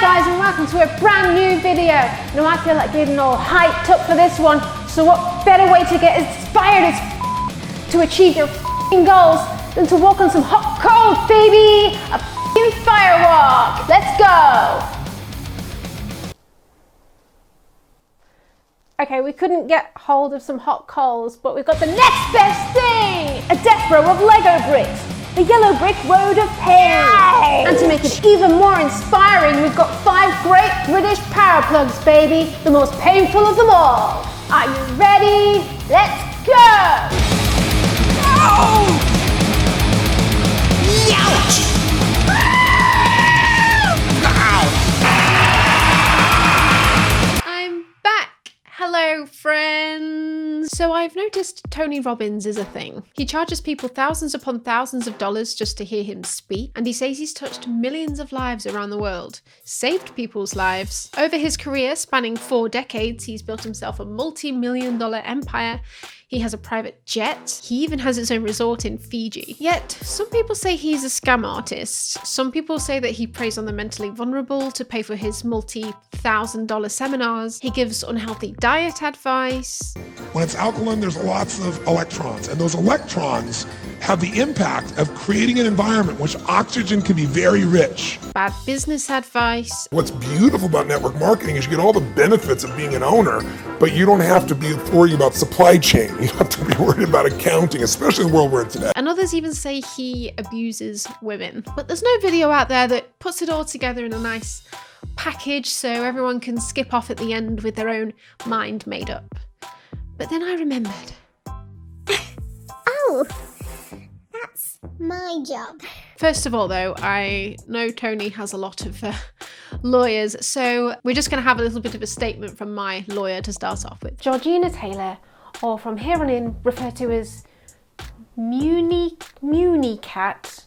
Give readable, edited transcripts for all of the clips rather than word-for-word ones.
guys, and welcome to a brand new video. Now I feel like getting all hyped up for this one, so what better way to get inspired as to achieve your goals than to walk on some hot coals, baby! A fire walk! Let's go! Okay, we couldn't get hold of some hot coals, but we've got the next best thing! A death row of Lego bricks! The yellow brick road of pain! Yay! And to make it even more inspiring, we've got 5 great British power plugs, baby! The most painful of them all! Are you ready? Let's go! Oh! Ouch! I'm back! Hello, friends! So I've noticed Tony Robbins is a thing. He charges people thousands upon thousands of dollars just to hear him speak, and he says he's touched millions of lives around the world, saved people's lives. Over his career, spanning 4 decades, he's built himself a multi-million-dollar empire. He has a private jet. He even has his own resort in Fiji. Yet, some people say he's a scam artist. Some people say that he preys on the mentally vulnerable to pay for his multi-$1,000 seminars. He gives unhealthy diet advice. When it's alkaline, there's lots of electrons, and those electrons have the impact of creating an environment in which oxygen can be very rich. Bad business advice. What's beautiful about network marketing is you get all the benefits of being an owner, but you don't have to be worried about supply chain. You don't have to be worried about accounting, especially in the world we're in today. And others even say he abuses women. But there's no video out there that puts it all together in a nice package so everyone can skip off at the end with their own mind made up. But then I remembered. Oh, that's my job. First of all, though, I know Tony has a lot of lawyers, so we're just going to have a little bit of a statement from my lawyer to start off with. Georgina Taylor, or from here on in referred to as Mooneycat,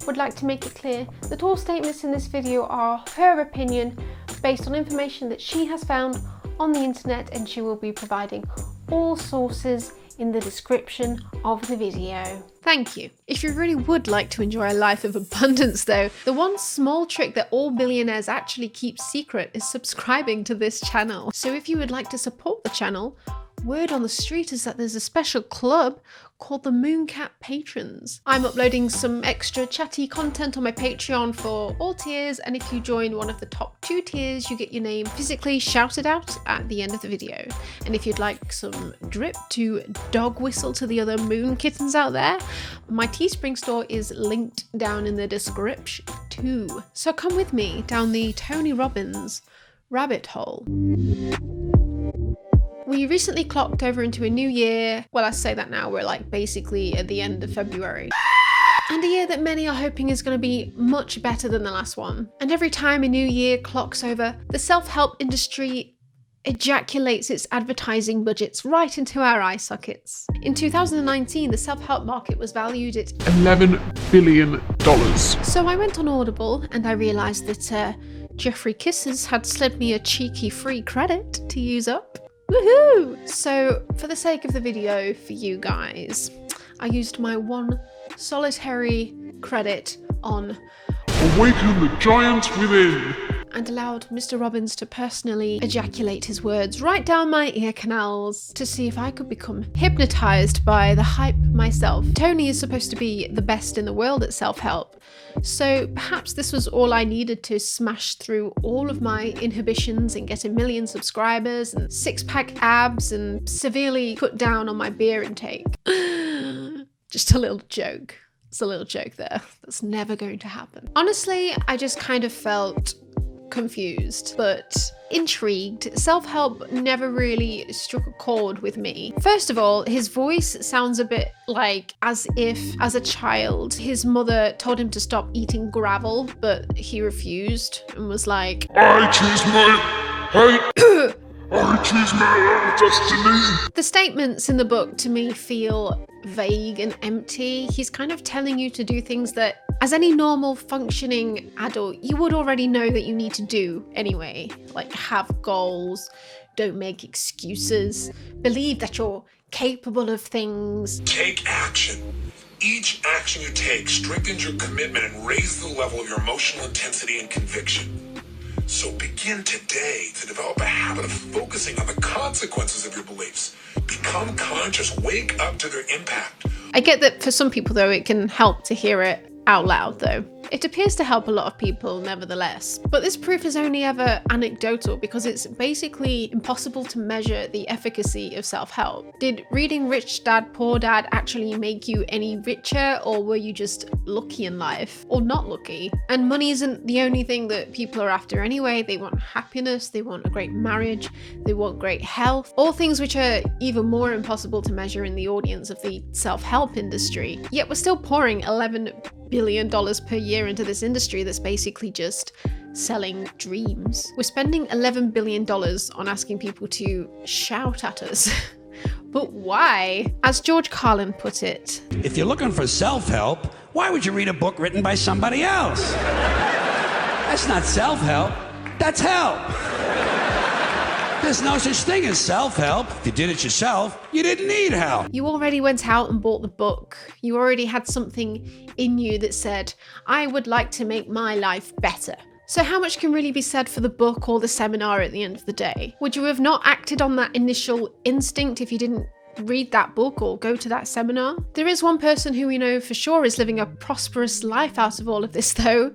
would like to make it clear that all statements in this video are her opinion based on information that she has found on the internet, and she will be providing all sources in the description of the video. Thank you. If you really would like to enjoy a life of abundance though, the one small trick that all billionaires actually keep secret is subscribing to this channel. So if you would like to support the channel, word on the street is that there's a special club called the Mooncat Patrons. I'm uploading some extra chatty content on my Patreon for all tiers, and if you join one of the top 2 tiers, you get your name physically shouted out at the end of the video. And if you'd like some drip to dog whistle to the other moon kittens out there, my Teespring store is linked down in the description too. So come with me down the Tony Robbins rabbit hole. We recently clocked over into a new year. Well, I say that now, we're like basically at the end of February. And a year that many are hoping is going to be much better than the last one. And every time a new year clocks over, the self-help industry ejaculates its advertising budgets right into our eye sockets. In 2019, the self-help market was valued at $11 billion. So I went on Audible and I realised that Jeffrey Kisses had slipped me a cheeky free credit to use up. Woohoo! So for the sake of the video for you guys, I used my one solitary credit on Awaken the giant within. and allowed Mr. Robbins to personally ejaculate his words right down my ear canals to see if I could become hypnotized by the hype myself. Tony is supposed to be the best in the world at self-help, so perhaps this was all I needed to smash through all of my inhibitions and get 1 million subscribers and 6-pack abs and severely cut down on my beer intake. Just a little joke. It's a little joke there. That's never going to happen. Honestly, I just kind of felt confused, but intrigued. Self-help never really struck a chord with me. First of all, his voice sounds a bit like as if, as a child, his mother told him to stop eating gravel, but he refused and was like, I choose my I choose my own destiny. The statements in the book to me feel vague and empty. He's kind of telling you to do things that, as any normal functioning adult, you would already know that you need to do anyway. Like have goals, don't make excuses, believe that you're capable of things. Take action. Each action you take strengthens your commitment and raises the level of your emotional intensity and conviction. So begin today to develop a habit of focusing on the consequences of your beliefs. Become conscious, wake up to their impact. I get that for some people, though, it can help to hear it out loud, though. It appears to help a lot of people, nevertheless. But this proof is only ever anecdotal because it's basically impossible to measure the efficacy of self-help. Did reading Rich Dad, Poor Dad actually make you any richer, or were you just lucky in life? Or not lucky? And money isn't the only thing that people are after anyway. They want happiness, they want a great marriage, they want great health, all things which are even more impossible to measure in the audience of the self-help industry. Yet we're still pouring $11 billion per year into this industry that's basically just selling dreams. We're spending $11 billion on asking people to shout at us. But why? As George Carlin put it, if you're looking for self-help, why would you read a book written by somebody else? That's not self-help, that's help. There's no such thing as self-help. If you did it yourself, you didn't need help. You already went out and bought the book. You already had something in you that said, I would like to make my life better. So how much can really be said for the book or the seminar at the end of the day? Would you have not acted on that initial instinct if you didn't read that book or go to that seminar? There is one person who we know for sure is living a prosperous life out of all of this, though.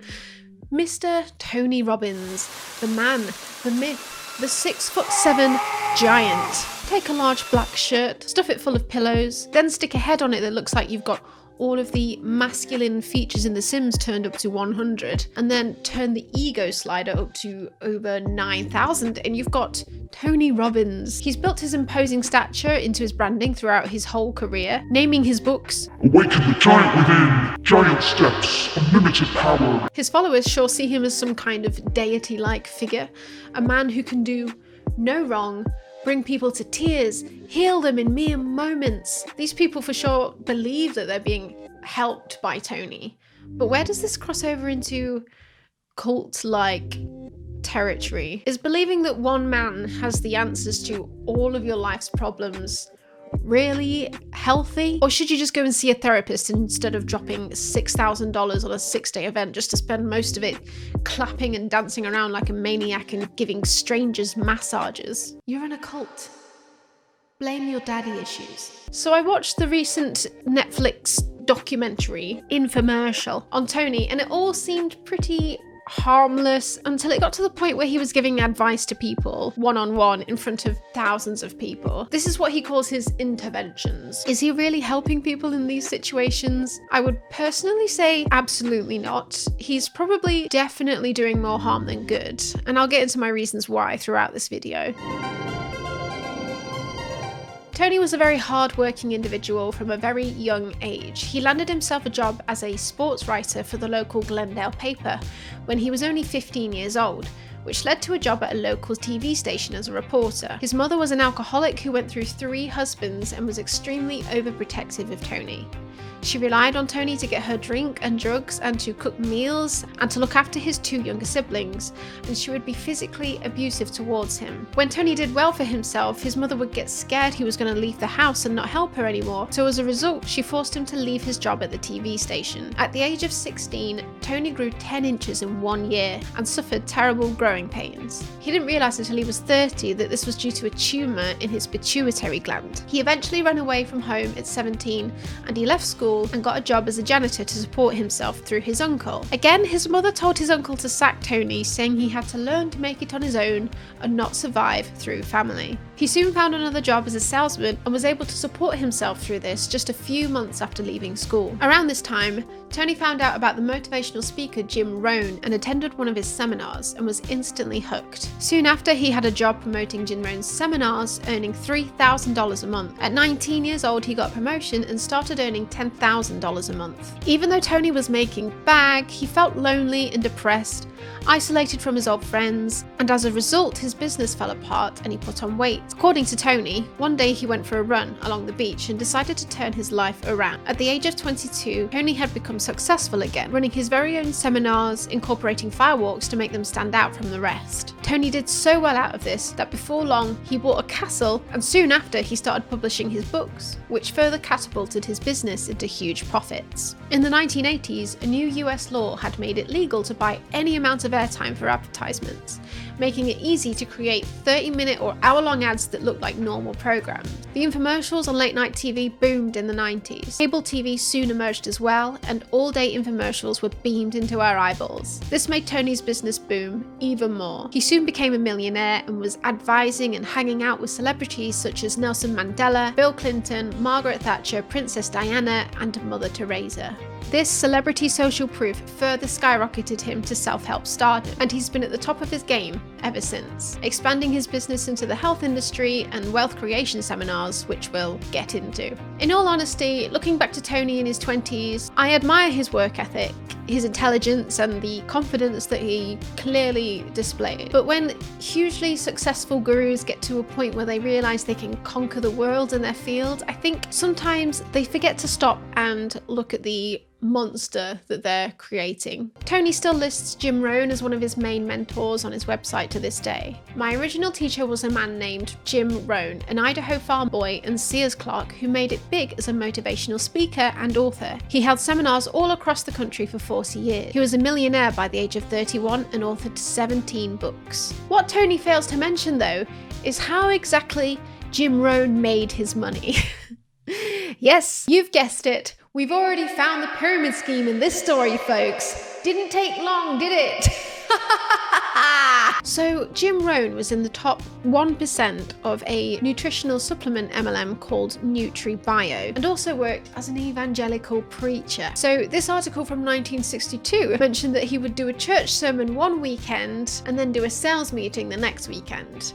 Mr. Tony Robbins, the man, the myth, the 6'7" giant. Take a large black shirt, stuff it full of pillows, then stick a head on it that looks like you've got all of the masculine features in The Sims turned up to 100, and then turn the ego slider up to over 9,000, and you've got Tony Robbins. He's built his imposing stature into his branding throughout his whole career, naming his books Awaken the Giant Within, Giant Steps, Unlimited Power. His followers sure see him as some kind of deity-like figure, a man who can do no wrong, bring people to tears, heal them in mere moments. These people for sure believe that they're being helped by Tony. But where does this cross over into cult-like territory? Is believing that one man has the answers to all of your life's problems really healthy? Or should you just go and see a therapist instead of dropping $6,000 on a 6-day event just to spend most of it clapping and dancing around like a maniac and giving strangers massages? You're in a cult. Blame your daddy issues. So I watched the recent Netflix documentary, Infomercial, on Tony, and it all seemed pretty harmless until it got to the point where he was giving advice to people one-on-one in front of thousands of people. This is what he calls his interventions. Is he really helping people in these situations? I would personally say absolutely not. He's probably definitely doing more harm than good, and I'll get into my reasons why throughout this video. Tony was a very hard-working individual from a very young age. He landed himself a job as a sports writer for the local Glendale paper when he was only 15 years old, which led to a job at a local TV station as a reporter. His mother was an alcoholic who went through 3 husbands and was extremely overprotective of Tony. She relied on Tony to get her drink and drugs and to cook meals and to look after his 2 younger siblings, and she would be physically abusive towards him. When Tony did well for himself, his mother would get scared he was going to leave the house and not help her anymore, so as a result, she forced him to leave his job at the TV station. At the age of 16, Tony grew 10 inches in 1 year and suffered terrible growing pains. He didn't realise until he was 30 that this was due to a tumour in his pituitary gland. He eventually ran away from home at 17 and he left school and got a job as a janitor to support himself through his uncle. Again, his mother told his uncle to sack Tony, saying he had to learn to make it on his own and not survive through family. He soon found another job as a salesman and was able to support himself through this just a few months after leaving school. Around this time, Tony found out about the motivational speaker Jim Rohn and attended one of his seminars and was instantly hooked. Soon after, he had a job promoting Jim Rohn's seminars, earning $3,000 a month. At 19 years old, he got a promotion and started earning $10,000 a month. Even though Tony was making bank, he felt lonely and depressed, isolated from his old friends, and as a result, his business fell apart and he put on weight. According to Tony, one day he went for a run along the beach and decided to turn his life around. At the age of 22, Tony had become successful again, running his very own seminars, incorporating firewalks to make them stand out from the rest. Tony did so well out of this that before long, he bought a castle, and soon after he started publishing his books, which further catapulted his business into after huge profits. In the 1980s, a new US law had made it legal to buy any amount of airtime for advertisements, making it easy to create 30-minute or hour-long ads that looked like normal programs. The infomercials on late-night TV boomed in the 90s. Cable TV soon emerged as well, and all-day infomercials were beamed into our eyeballs. This made Tony's business boom even more. He soon became a millionaire and was advising and hanging out with celebrities such as Nelson Mandela, Bill Clinton, Margaret Thatcher, Princess Diana, and Mother Teresa. This celebrity social proof further skyrocketed him to self-help stardom, and he's been at the top of his game ever since, expanding his business into the health industry and wealth creation seminars, which we'll get into. In all honesty, looking back to Tony in his 20s, I admire his work ethic, his intelligence, and the confidence that he clearly displayed. But when hugely successful gurus get to a point where they realize they can conquer the world in their field, I think sometimes they forget to stop and look at the monster that they're creating. Tony still lists Jim Rohn as one of his main mentors on his website to this day. My original teacher was a man named Jim Rohn, an Idaho farm boy and Sears clerk who made it big as a motivational speaker and author. He held seminars all across the country for 40 years. He was a millionaire by the age of 31 and authored 17 books. What Tony fails to mention, though, is how exactly Jim Rohn made his money. Yes, you've guessed it. We've already found the pyramid scheme in this story, folks. Didn't take long, did it? So Jim Rohn was in the top 1% of a nutritional supplement MLM called NutriBio, and also worked as an evangelical preacher. So this article from 1962 mentioned that he would do a church sermon one weekend and then do a sales meeting the next weekend.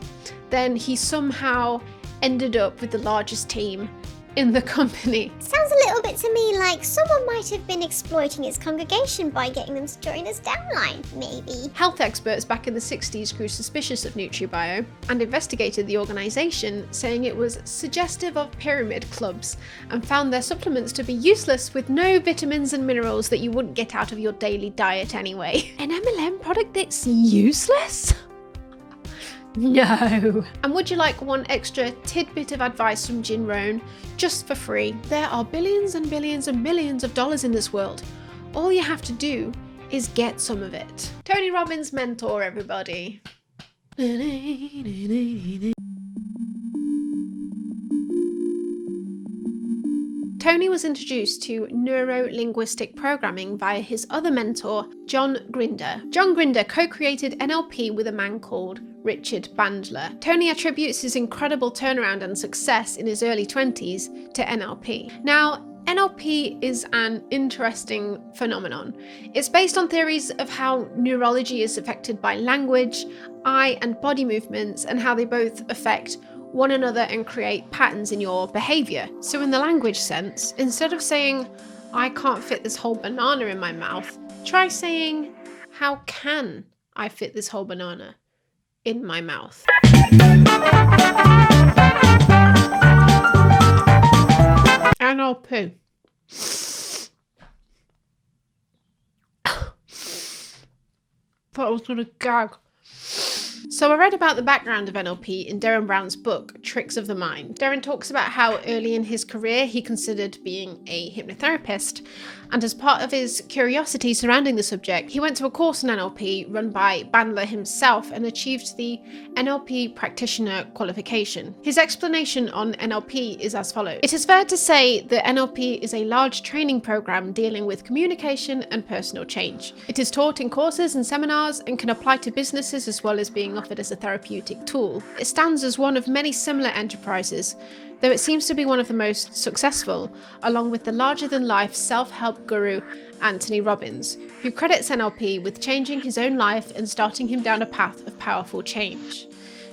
Then he somehow ended up with the largest team in the company. Sounds a little bit to me like someone might have been exploiting his congregation by getting them to join his downline, maybe. Health experts back in the 60s grew suspicious of NutriBio and investigated the organisation, saying it was suggestive of pyramid clubs, and found their supplements to be useless with no vitamins and minerals that you wouldn't get out of your daily diet anyway. An MLM product that's useless? No. And would you like one extra tidbit of advice from Jim Rohn, just for free? There are billions and billions and millions of dollars in this world. All you have to do is get some of it. Tony Robbins' mentor, everybody. Tony was introduced to neuro-linguistic programming via his other mentor, John Grinder. John Grinder co-created NLP with a man called Richard Bandler. Tony attributes his incredible turnaround and success in his early 20s to NLP. Now, NLP is an interesting phenomenon. It's based on theories of how neurology is affected by language, eye and body movements, and how they both affect one another and create patterns in your behavior. So in the language sense, instead of saying, I can't fit this whole banana in my mouth, try saying, how can I fit this whole banana in my mouth? NLP. Thought I was gonna gag. So I read about the background of NLP in Derren Brown's book, Tricks of the Mind. Derren talks about how early in his career he considered being a hypnotherapist, and as part of his curiosity surrounding the subject, he went to a course in NLP run by Bandler himself and achieved the NLP practitioner qualification. His explanation on NLP is as follows. It is fair to say that NLP is a large training program dealing with communication and personal change. It is taught in courses and seminars and can apply to businesses as well as being offered as a therapeutic tool. It stands as one of many similar enterprises, though it seems to be one of the most successful, along with the larger-than-life self-help guru Tony Robbins, who credits NLP with changing his own life and starting him down a path of powerful change.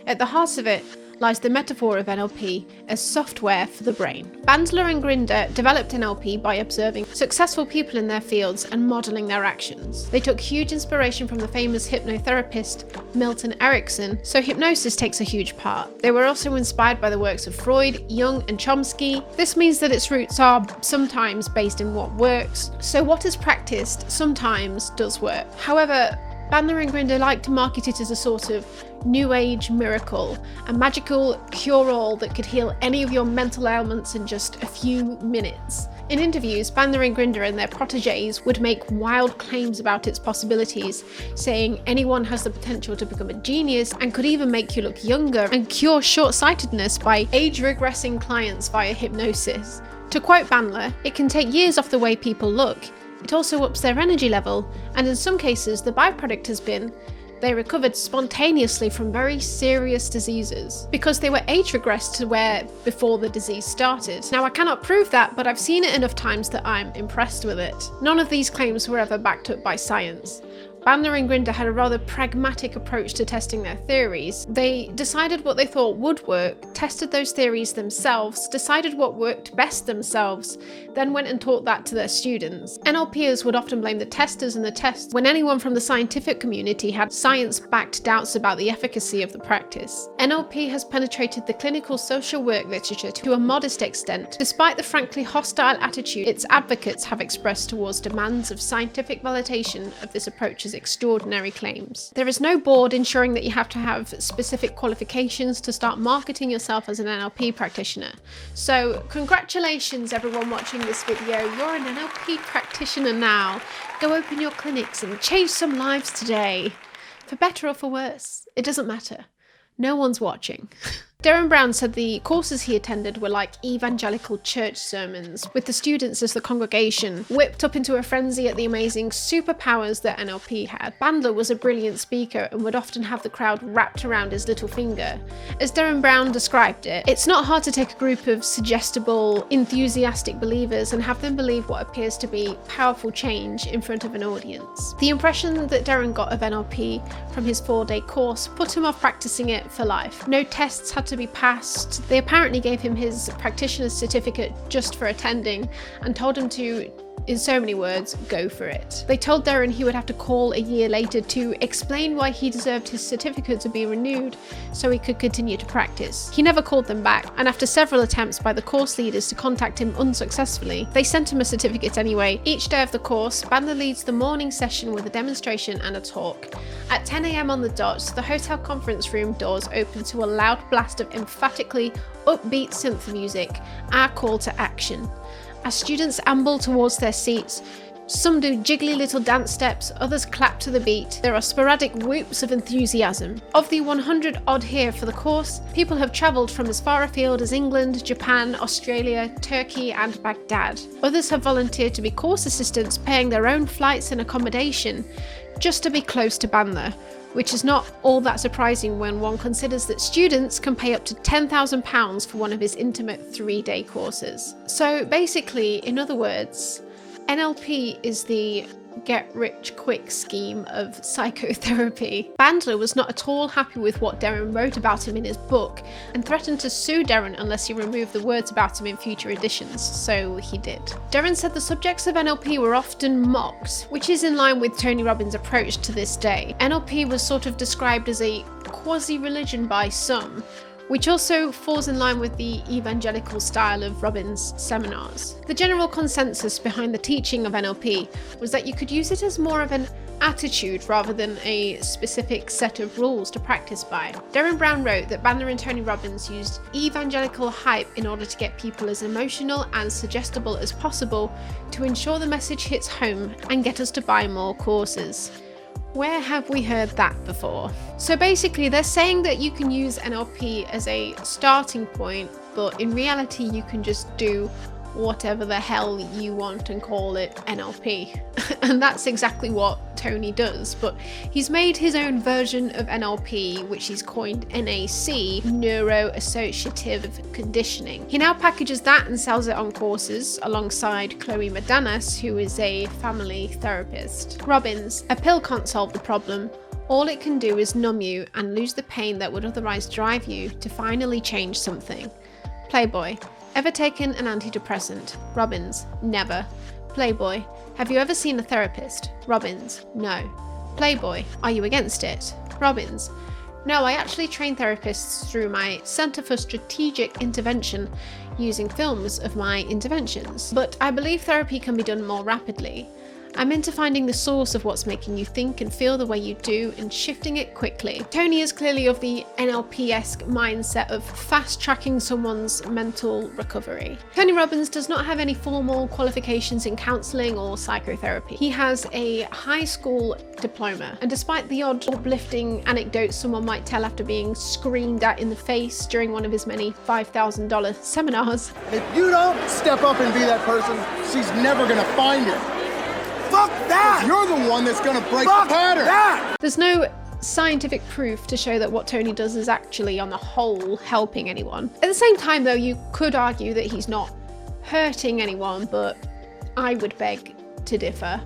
At the heart of it lies the metaphor of NLP as software for the brain. Bandler and Grinder developed NLP by observing successful people in their fields and modeling their actions. They took huge inspiration from the famous hypnotherapist Milton Erickson, so hypnosis takes a huge part. They were also inspired by the works of Freud, Jung, and Chomsky. This means that its roots are sometimes based in what works, so what is practiced sometimes does work. However, Bandler and Grinder like to market it as a sort of new age miracle, a magical cure-all that could heal any of your mental ailments in just a few minutes. In interviews, Bandler and Grinder and their protégés would make wild claims about its possibilities, saying anyone has the potential to become a genius and could even make you look younger and cure short-sightedness by age-regressing clients via hypnosis. To quote Bandler, "It can take years off the way people look. It also ups their energy level, and in some cases the byproduct has been they recovered spontaneously from very serious diseases because they were age regressed to where before the disease started." Now, I cannot prove that, but I've seen it enough times that I'm impressed with it. None of these claims were ever backed up by science. Bandler and Grinder had a rather pragmatic approach to testing their theories. They decided what they thought would work, tested those theories themselves, decided what worked best themselves, then went and taught that to their students. NLPers would often blame the testers and the tests when anyone from the scientific community had science-backed doubts about the efficacy of the practice. NLP has penetrated the clinical social work literature to a modest extent, despite the frankly hostile attitude its advocates have expressed towards demands of scientific validation of this approach's extraordinary claims. There is no board ensuring that you have to have specific qualifications to start marketing yourself as an NLP practitioner. So congratulations everyone watching this video, you're an NLP practitioner now. Go open your clinics and change some lives today. For better or for worse, it doesn't matter. No one's watching. Darren Brown said the courses he attended were like evangelical church sermons, with the students as the congregation, whipped up into a frenzy at the amazing superpowers that NLP had. Bandler was a brilliant speaker and would often have the crowd wrapped around his little finger. As Darren Brown described it, it's not hard to take a group of suggestible, enthusiastic believers and have them believe what appears to be powerful change in front of an audience. The impression that Darren got of NLP from his 4-day course put him off practicing it for life. No tests had to be passed. They apparently gave him his practitioner's certificate just for attending and told him to, in so many words, go for it. They told Darren he would have to call a year later to explain why he deserved his certificate to be renewed so he could continue to practice. He never called them back, and after several attempts by the course leaders to contact him unsuccessfully, they sent him a certificate anyway. Each day of the course, Bandler leads the morning session with a demonstration and a talk. At 10 AM on the dot, the hotel conference room doors open to a loud blast of emphatically upbeat synth music, our call to action. As students amble towards their seats, some do jiggly little dance steps, others clap to the beat. There are sporadic whoops of enthusiasm. Of the 100 odd here for the course, people have travelled from as far afield as England, Japan, Australia, Turkey and Baghdad. Others have volunteered to be course assistants, paying their own flights and accommodation, just to be close to Bandler, which is not all that surprising when one considers that students can pay up to £10,000 for one of his intimate 3-day courses. So basically, in other words, NLP is the get-rich-quick scheme of psychotherapy. Bandler was not at all happy with what Darren wrote about him in his book and threatened to sue Darren unless he removed the words about him in future editions, so he did. Darren said the subjects of NLP were often mocked, which is in line with Tony Robbins' approach to this day. NLP was sort of described as a quasi-religion by some, which also falls in line with the evangelical style of Robbins' seminars. The general consensus behind the teaching of NLP was that you could use it as more of an attitude rather than a specific set of rules to practice by. Darren Brown wrote that Bandler and Tony Robbins used evangelical hype in order to get people as emotional and suggestible as possible to ensure the message hits home and get us to buy more courses. Where have we heard that before? So basically they're saying that you can use NLP as a starting point, but in reality you can just do whatever the hell you want and call it NLP. And that's exactly what Tony does, but he's made his own version of NLP, which he's coined NAC, Neuro-Associative Conditioning. He now packages that and sells it on courses alongside Chloe Madanas, who is a family therapist. Robbins, a pill can't solve the problem. All it can do is numb you and lose the pain that would otherwise drive you to finally change something. Playboy, ever taken an antidepressant? Robbins, never. Playboy, have you ever seen a therapist? Robbins, no. Playboy, are you against it? Robbins, no, I actually train therapists through my Centre for Strategic Intervention using films of my interventions, but I believe therapy can be done more rapidly. I'm into finding the source of what's making you think and feel the way you do and shifting it quickly. Tony is clearly of the NLP-esque mindset of fast-tracking someone's mental recovery. Tony Robbins does not have any formal qualifications in counselling or psychotherapy. He has a high school diploma, and despite the odd uplifting anecdotes someone might tell after being screamed at in the face during one of his many $5,000 seminars. If you don't step up and be that person, she's never gonna find it. Fuck that! You're the one that's gonna break the pattern. That! There's no scientific proof to show that what Tony does is actually, on the whole, helping anyone. At the same time, though, you could argue that he's not hurting anyone, but I would beg to differ.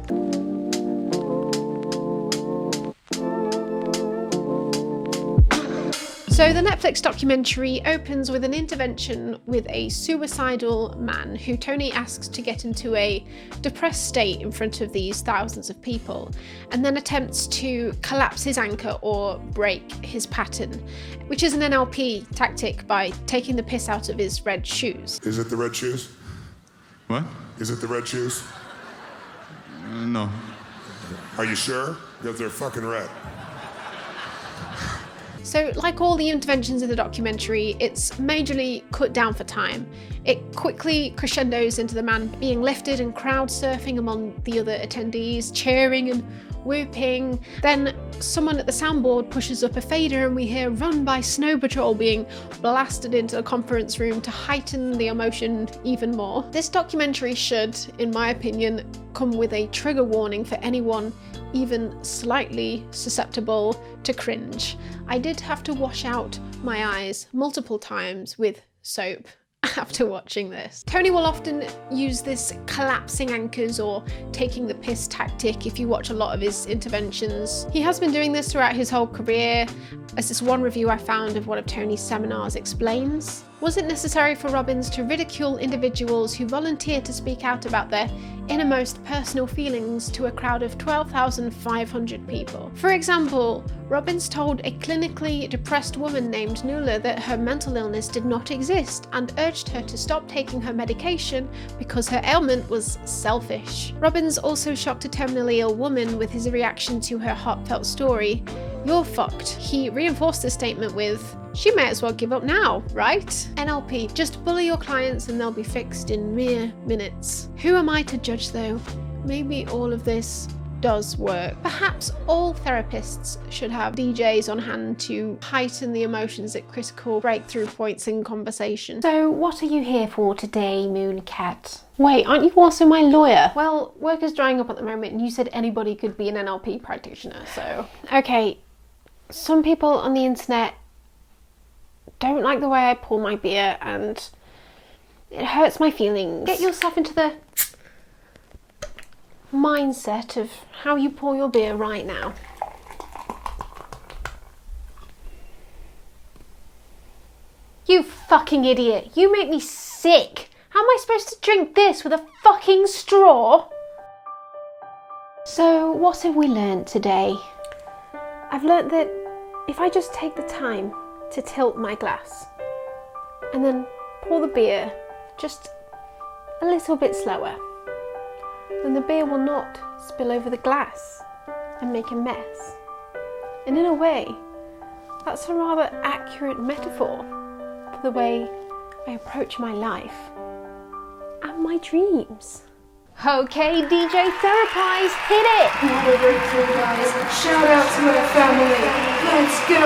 So the Netflix documentary opens with an intervention with a suicidal man who Tony asks to get into a depressed state in front of these thousands of people, and then attempts to collapse his anchor or break his pattern, which is an NLP tactic by taking the piss out of his red shoes. Is it the red shoes? What? Is it the red shoes? No. Are you sure? Because they're fucking red. So, like all the interventions in the documentary, it's majorly cut down for time. It quickly crescendos into the man being lifted and crowd surfing among the other attendees, cheering and whooping. Then someone at the soundboard pushes up a fader and we hear "Run" by Snow Patrol being blasted into the conference room to heighten the emotion even more. This documentary should, in my opinion, come with a trigger warning for anyone even slightly susceptible to cringe. I did have to wash out my eyes multiple times with soap after watching this. Tony will often use this collapsing anchors or taking the piss tactic if you watch a lot of his interventions. He has been doing this throughout his whole career, as this one review I found of one of Tony's seminars explains. Was it necessary for Robbins to ridicule individuals who volunteer to speak out about their innermost personal feelings to a crowd of 12,500 people? For example, Robbins told a clinically depressed woman named Nuala that her mental illness did not exist and urged her to stop taking her medication because her ailment was selfish. Robbins also shocked a terminally ill woman with his reaction to her heartfelt story. "You're fucked." He reinforced the statement with, "She may as well give up now, right?" NLP, just bully your clients and they'll be fixed in mere minutes. Who am I to judge though? Maybe all of this does work. Perhaps all therapists should have DJs on hand to heighten the emotions at critical breakthrough points in conversation. So what are you here for today, Mooncat? Wait, aren't you also my lawyer? Well, work is drying up at the moment and you said anybody could be an NLP practitioner, so... Okay, some people on the internet don't like the way I pour my beer and it hurts my feelings. Get yourself into the mindset of how you pour your beer right now. You fucking idiot. You make me sick. How am I supposed to drink this with a fucking straw? So what have we learnt today? I've learnt that if I just take the time to tilt my glass and then pour the beer just a little bit slower, then the beer will not spill over the glass and make a mess. And in a way, that's a rather accurate metaphor for the way I approach my life and my dreams. Okay, DJ Therapies, hit it! What a breakthrough, guys. Shout out to my family. Let's go!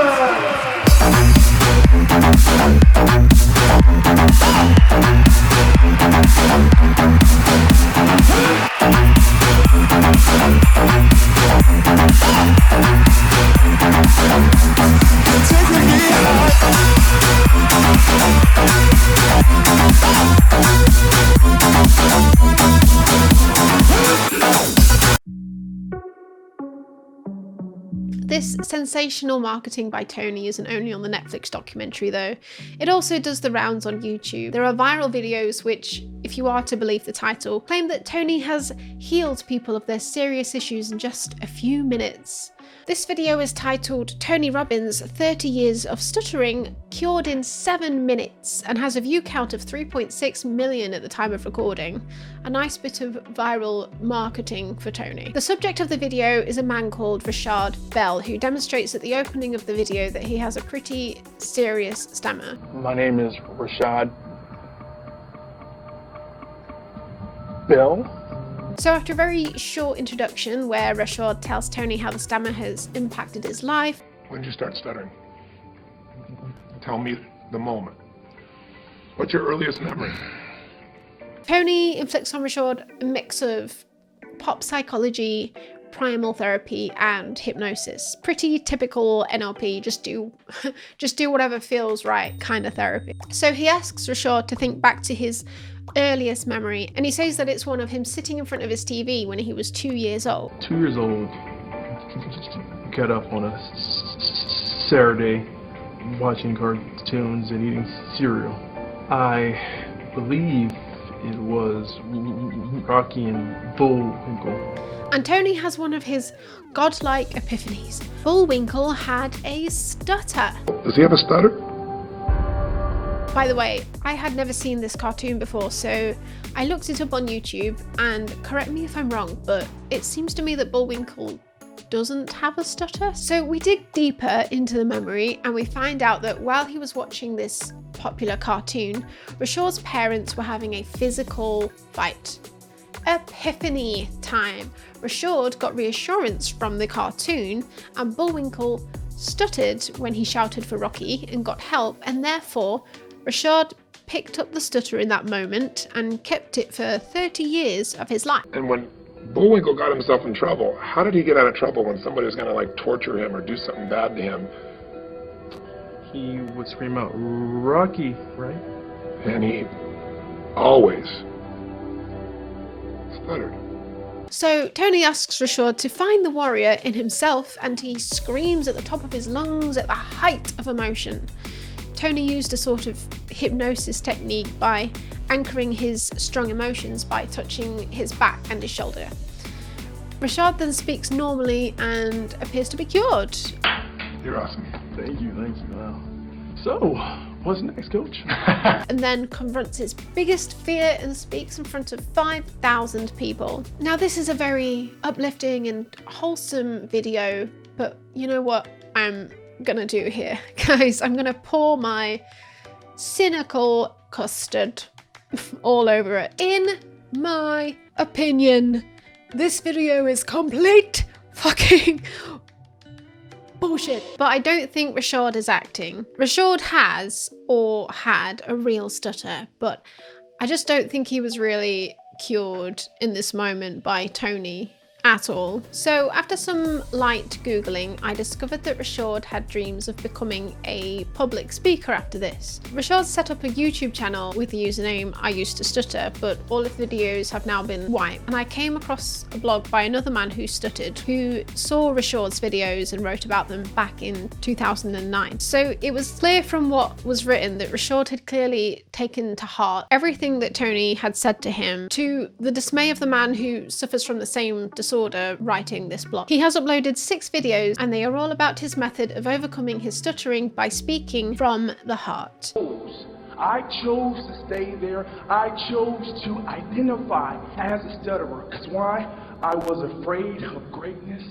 This sensational marketing by Tony isn't only on the Netflix documentary though, it also does the rounds on YouTube. There are viral videos which, if you are to believe the title, claim that Tony has healed people of their serious issues in just a few minutes. This video is titled Tony Robbins 30 Years of Stuttering Cured in 7 Minutes and has a view count of 3.6 million at the time of recording. A nice bit of viral marketing for Tony. The subject of the video is a man called Rashad Bell, who demonstrates at the opening of the video that he has a pretty serious stammer. My name is Rashad Bell. So after a very short introduction where Rashad tells Tony how the stammer has impacted his life. When did you start stuttering? Tell me the moment. What's your earliest memory? Tony inflicts on Rashad a mix of pop psychology, primal therapy, and hypnosis. Pretty typical NLP, just do whatever feels right kind of therapy. So he asks Rashad to think back to his earliest memory, and he says that it's one of him sitting in front of his TV when he was 2 years old. 2 years old, got up on a Saturday watching cartoons and eating cereal. I believe it was Rocky and Bullwinkle. And Tony has one of his godlike epiphanies. Bullwinkle had a stutter. Does he have a stutter? By the way, I had never seen this cartoon before, so I looked it up on YouTube, and correct me if I'm wrong, but it seems to me that Bullwinkle doesn't have a stutter. So we dig deeper into the memory and we find out that while he was watching this popular cartoon, Rashad's parents were having a physical fight. Epiphany time. Rashad got reassurance from the cartoon, and Bullwinkle stuttered when he shouted for Rocky and got help, and therefore Rashad picked up the stutter in that moment and kept it for 30 years of his life. And when Bullwinkle got himself in trouble, how did he get out of trouble when somebody was going to like torture him or do something bad to him? He would scream out, Rocky, right? And he always stuttered. So Tony asks Rashad to find the warrior in himself, and he screams at the top of his lungs at the height of emotion. Tony used a sort of hypnosis technique by anchoring his strong emotions by touching his back and his shoulder. Rashad then speaks normally and appears to be cured. You're awesome. Thank you. Wow. So, what's next, coach? And then confronts his biggest fear and speaks in front of 5,000 people. Now this is a very uplifting and wholesome video, but you know what I'm gonna do here, guys? I'm gonna pour my cynical custard all over it. In my opinion, this video is complete fucking bullshit. But I don't think Rashad is acting. Rashad has or had a real stutter, but I just don't think he was really cured in this moment by Tony at all. So after some light Googling, I discovered that Rashad had dreams of becoming a public speaker after this. Rashad set up a YouTube channel with the username I used to stutter, but all of the videos have now been wiped. And I came across a blog by another man who stuttered, who saw Rashad's videos and wrote about them back in 2009. So it was clear from what was written that Rashad had clearly taken to heart everything that Tony had said to him, to the dismay of the man who suffers from the same disorder writing this blog. He has uploaded 6 videos and they are all about his method of overcoming his stuttering by speaking from the heart. I chose to stay there. I chose to identify as a stutterer. That's why I was afraid of greatness.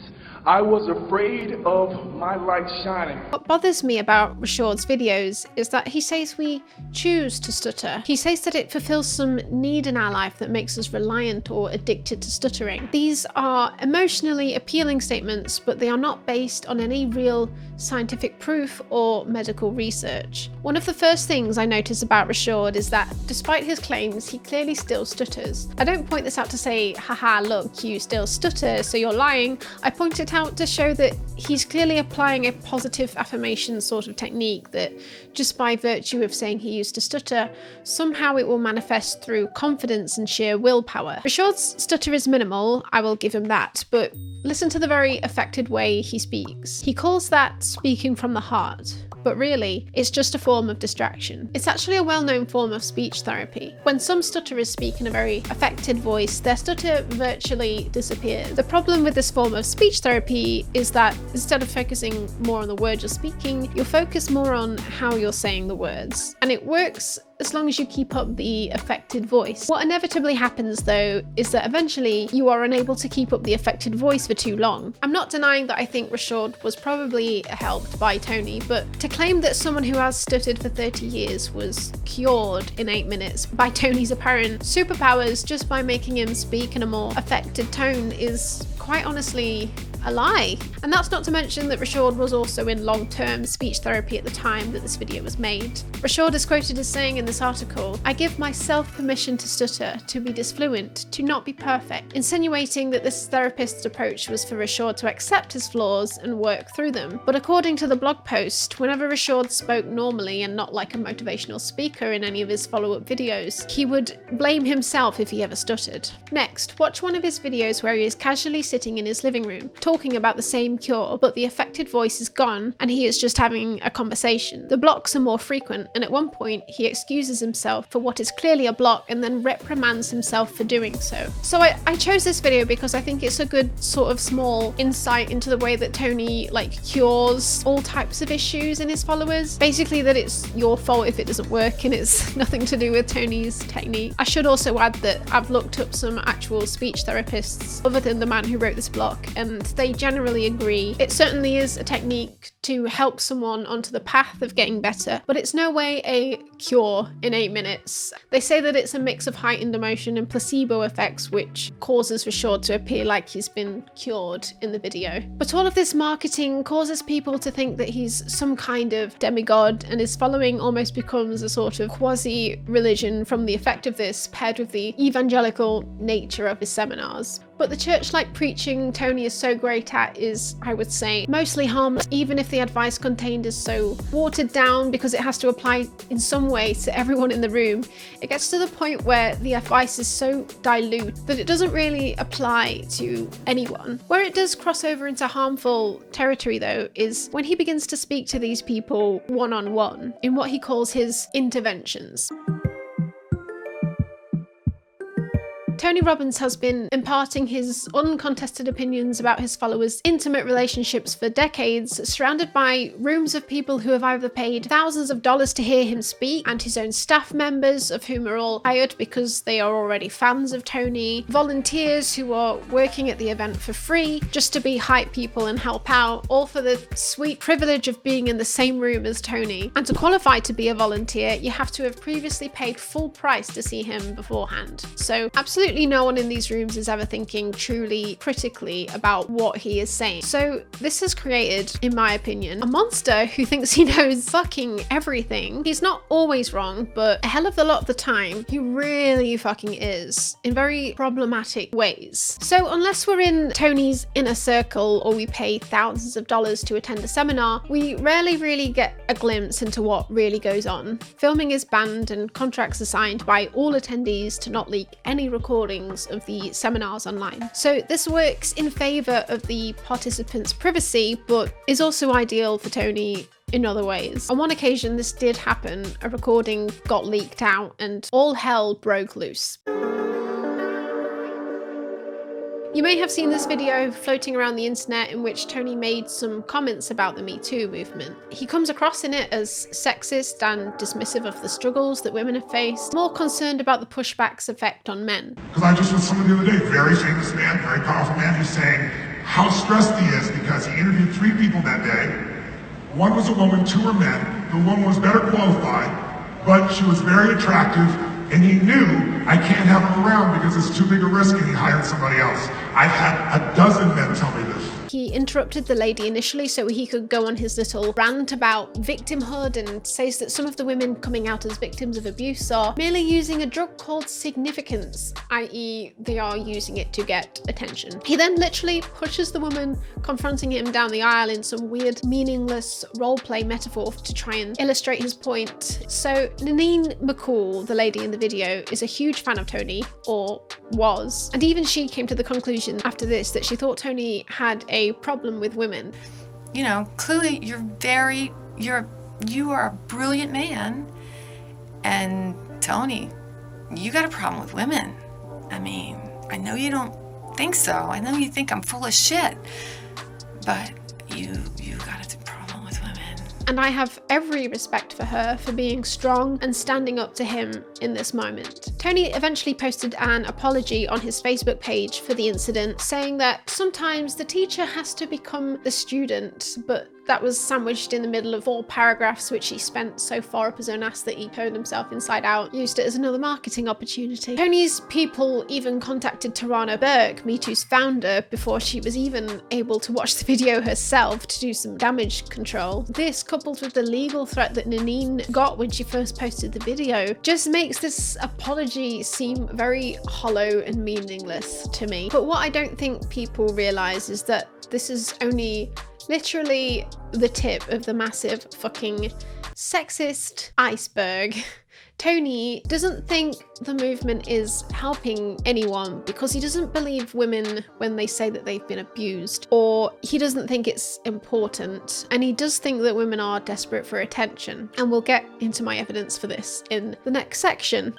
I was afraid of my light shining. What bothers me about Rashad's videos is that he says we choose to stutter. He says that it fulfills some need in our life that makes us reliant or addicted to stuttering. These are emotionally appealing statements, but they are not based on any real scientific proof or medical research. One of the first things I notice about Rashad is that despite his claims, he clearly still stutters. I don't point this out to say, haha, look, you still stutter, so you're lying. I point it out to show that he's clearly applying a positive affirmation sort of technique that just by virtue of saying he used to stutter, somehow it will manifest through confidence and sheer willpower. Rashad's stutter is minimal, I will give him that, but listen to the very affected way he speaks. He calls that speaking from the heart, but really, it's just a form of distraction. It's actually a well-known form of speech therapy. When some stutterers speak in a very affected voice, their stutter virtually disappears. The problem with this form of speech therapy therapy is that instead of focusing more on the words you're speaking, you'll focus more on how you're saying the words. And it works as long as you keep up the affected voice. What inevitably happens though is that eventually you are unable to keep up the affected voice for too long. I'm not denying that I think Rashad was probably helped by Tony, but to claim that someone who has stuttered for 30 years was cured in 8 minutes by Tony's apparent superpowers just by making him speak in a more affected tone is quite honestly a lie. And that's not to mention that Rashad was also in long-term speech therapy at the time that this video was made. Rashad is quoted as saying in this article, "I give myself permission to stutter, to be disfluent, to not be perfect," insinuating that this therapist's approach was for Rashad to accept his flaws and work through them. But according to the blog post, whenever Rashad spoke normally and not like a motivational speaker in any of his follow-up videos, he would blame himself if he ever stuttered. Next, watch one of his videos where he is casually sitting in his living room, talking about the same cure, but the affected voice is gone and he is just having a conversation. The blocks are more frequent, and at one point he excuses himself for what is clearly a block and then reprimands himself for doing so. So I chose this video because I think it's a good sort of small insight into the way that Tony cures all types of issues in his followers. Basically that it's your fault if it doesn't work and it's nothing to do with Tony's technique. I should also add that I've looked up some actual speech therapists other than the man who wrote this block, and they generally agree it certainly is a technique to help someone onto the path of getting better, but it's no way a cure in 8 minutes. They say that it's a mix of heightened emotion and placebo effects which causes Rashad to appear like he's been cured in the video. But all of this marketing causes people to think that he's some kind of demigod, and his following almost becomes a sort of quasi-religion from the effect of this, paired with the evangelical nature of his seminars. But the church-like preaching Tony is so great at is, I would say, mostly harmless, even if the advice contained is so watered down because it has to apply in some way to everyone in the room. It gets to the point where the advice is so dilute that it doesn't really apply to anyone. Where it does cross over into harmful territory though is when he begins to speak to these people one-on-one in what he calls his interventions. Tony Robbins has been imparting his uncontested opinions about his followers' intimate relationships for decades, surrounded by rooms of people who have either paid thousands of dollars to hear him speak, and his own staff members, of whom are all hired because they are already fans of Tony, volunteers who are working at the event for free just to be hype people and help out, all for the sweet privilege of being in the same room as Tony. And to qualify to be a volunteer, you have to have previously paid full price to see him beforehand. So absolutely no one in these rooms is ever thinking truly critically about what he is saying. So this has created, in my opinion, a monster who thinks he knows fucking everything. He's not always wrong, but a hell of a lot of the time he really fucking is, in very problematic ways. So unless we're in Tony's inner circle or we pay thousands of dollars to attend a seminar, we rarely really get a glimpse into what really goes on. Filming is banned and contracts are signed by all attendees to not leak any recordings of the seminars online. So this works in favour of the participants' privacy, but is also ideal for Tony in other ways. On one occasion this did happen, a recording got leaked out and all hell broke loose. You may have seen this video floating around the internet in which Tony made some comments about the Me Too movement. He comes across in it as sexist and dismissive of the struggles that women have faced, more concerned about the pushback's effect on men. Because I just was someone the other day, very famous man, very powerful man, who's saying how stressed he is because he interviewed 3 people that day. 1 was a woman, 2 were men. The woman was better qualified, but she was very attractive, and he knew I can't have her around because it's too big a risk, and he hired somebody else. I've had a dozen men tell me this. He interrupted the lady initially so he could go on his little rant about victimhood, and says that some of the women coming out as victims of abuse are merely using a drug called significance, i.e. they are using it to get attention. He then literally pushes the woman confronting him down the aisle in some weird meaningless roleplay metaphor to try and illustrate his point. So Nanine McCool, the lady in the video, is a huge fan of Tony, or was, and even she came to the conclusion after this that she thought Tony had a problem with women. You know, clearly you are a brilliant man, and Tony, you got a problem with women. I mean, I know you don't think so. I know you think I'm full of shit, But you got a problem with women. And I have every respect for her for being strong and standing up to him in this moment. Tony eventually posted an apology on his Facebook page for the incident, saying that sometimes the teacher has to become the student, but that was sandwiched in the middle of 4 paragraphs which he spent so far up his own ass that he turned himself inside out, used it as another marketing opportunity. Tony's people even contacted Tarana Burke, metoo's founder, before she was even able to watch the video herself to do some damage control. This, coupled with the legal threat that Nanine got when she first posted the video, just makes this apology seem very hollow and meaningless to me. But what I don't think people realise is that this is only literally the tip of the massive fucking sexist iceberg. Tony doesn't think the movement is helping anyone because he doesn't believe women when they say that they've been abused, or he doesn't think it's important, and he does think that women are desperate for attention, and we'll get into my evidence for this in the next section.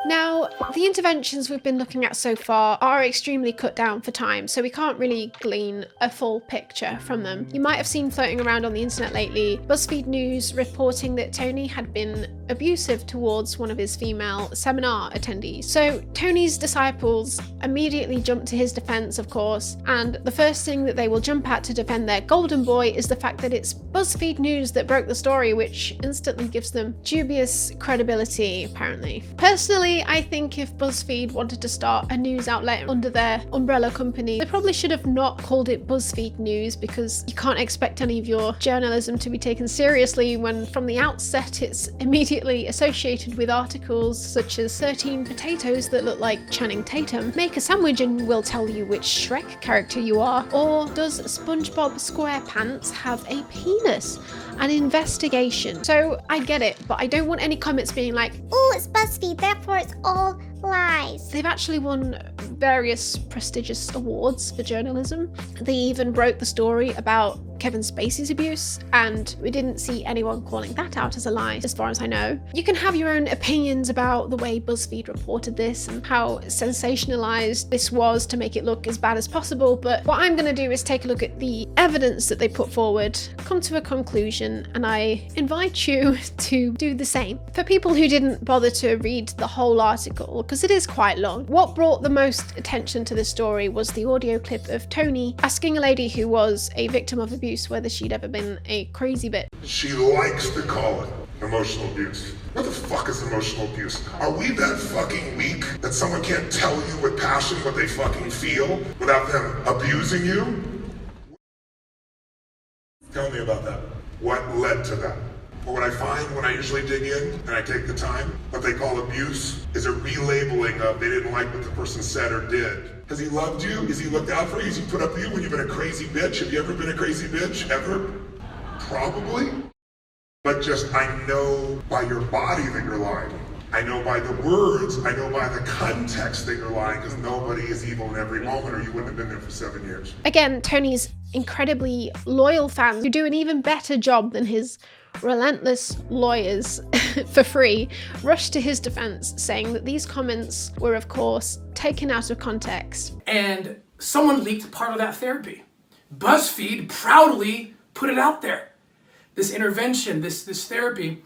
Now, the interventions we've been looking at so far are extremely cut down for time, so we can't really glean a full picture from them. You might have seen floating around on the internet lately Buzzfeed News reporting that Tony had been abusive towards one of his female seminar attendees. So Tony's disciples immediately jump to his defense, of course, and the first thing that they will jump at to defend their golden boy is the fact that it's Buzzfeed News that broke the story, which instantly gives them dubious credibility, apparently. Personally, I think if BuzzFeed wanted to start a news outlet under their umbrella company, they probably should have not called it BuzzFeed News, because you can't expect any of your journalism to be taken seriously when from the outset it's immediately associated with articles such as 13 potatoes that look like Channing Tatum, make a sandwich and we'll tell you which Shrek character you are, or does SpongeBob SquarePants have a penis? An investigation. So I get it, but I don't want any comments being like, "Oh, it's BuzzFeed, therefore it's all lies." They've actually won various prestigious awards for journalism. They even broke the story about Kevin Spacey's abuse, and we didn't see anyone calling that out as a lie, as far as I know. You can have your own opinions about the way BuzzFeed reported this and how sensationalized this was to make it look as bad as possible, but what I'm going to do is take a look at the evidence that they put forward, come to a conclusion, and I invite you to do the same. For people who didn't bother to read the whole article, because it is quite long, what brought the most attention to this story was the audio clip of Tony asking a lady who was a victim of abuse whether she'd ever been a crazy bitch. She likes to call it emotional abuse. What the fuck is emotional abuse? Are we that fucking weak that someone can't tell you with passion what they fucking feel without them abusing you? Tell me about that. What led to that? But what I find when I usually dig in and I take the time, what they call abuse is a relabeling of they didn't like what the person said or did. Has he loved you? Has he looked out for you? Has he put up with you when you've been a crazy bitch? Have you ever been a crazy bitch? Ever? Probably. But just, I know by your body that you're lying. I know by the words, I know by the context that you're lying, because nobody is evil in every moment or you wouldn't have been there for 7 years. Again, Tony's incredibly loyal fans who do an even better job than his relentless lawyers for free rushed to his defense, saying that these comments were, of course, taken out of context. And someone leaked part of that therapy. BuzzFeed proudly put it out there. This intervention, this therapy,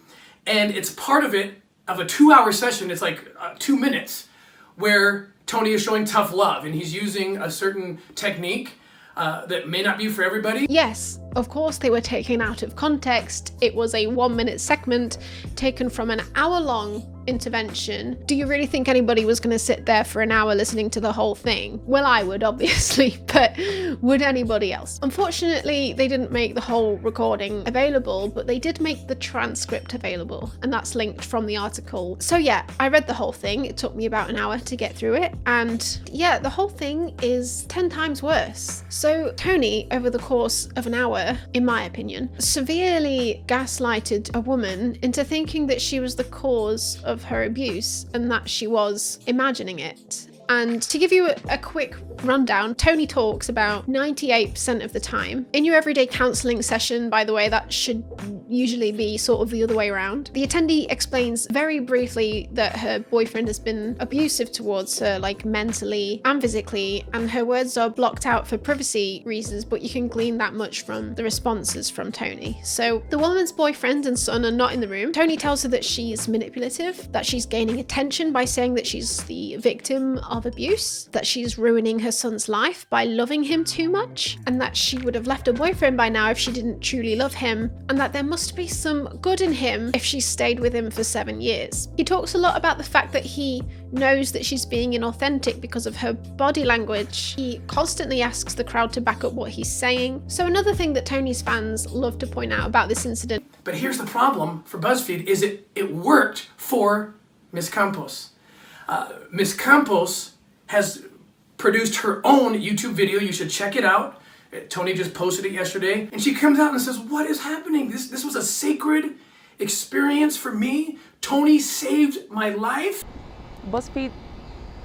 and it's part of it, of a 2-hour session. It's like 2 minutes where Tony is showing tough love and he's using a certain technique that may not be for everybody. Yes, of course they were taken out of context. It was a 1-minute segment taken from an hour-long intervention. Do you really think anybody was going to sit there for an hour listening to the whole thing? Well, I would, obviously, but would anybody else? Unfortunately, they didn't make the whole recording available, but they did make the transcript available, and that's linked from the article. So yeah, I read the whole thing. It took me about an hour to get through it, and yeah, the whole thing is 10 times worse. So Tony, over the course of an hour, in my opinion, severely gaslighted a woman into thinking that she was the cause of her abuse and that she was imagining it. And to give you a quick rundown, Tony talks about 98% of the time. In your everyday counselling session, by the way, that should usually be sort of the other way around. The attendee explains very briefly that her boyfriend has been abusive towards her, like mentally and physically, and her words are blocked out for privacy reasons, but you can glean that much from the responses from Tony. So the woman's boyfriend and son are not in the room. Tony tells her that she's manipulative, that she's gaining attention by saying that she's the victim of abuse, that she's ruining her son's life by loving him too much, and that she would have left her boyfriend by now if she didn't truly love him, and that there must be some good in him if she stayed with him for 7 years. He talks a lot about the fact that he knows that she's being inauthentic because of her body language. He constantly asks the crowd to back up what he's saying. So another thing that Tony's fans love to point out about this incident. But here's the problem for BuzzFeed is it worked for Miss Campos. Miss Campos has produced her own YouTube video. You should check it out. Tony just posted it yesterday. And she comes out and says, what is happening? This was a sacred experience for me. Tony saved my life. BuzzFeed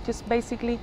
just basically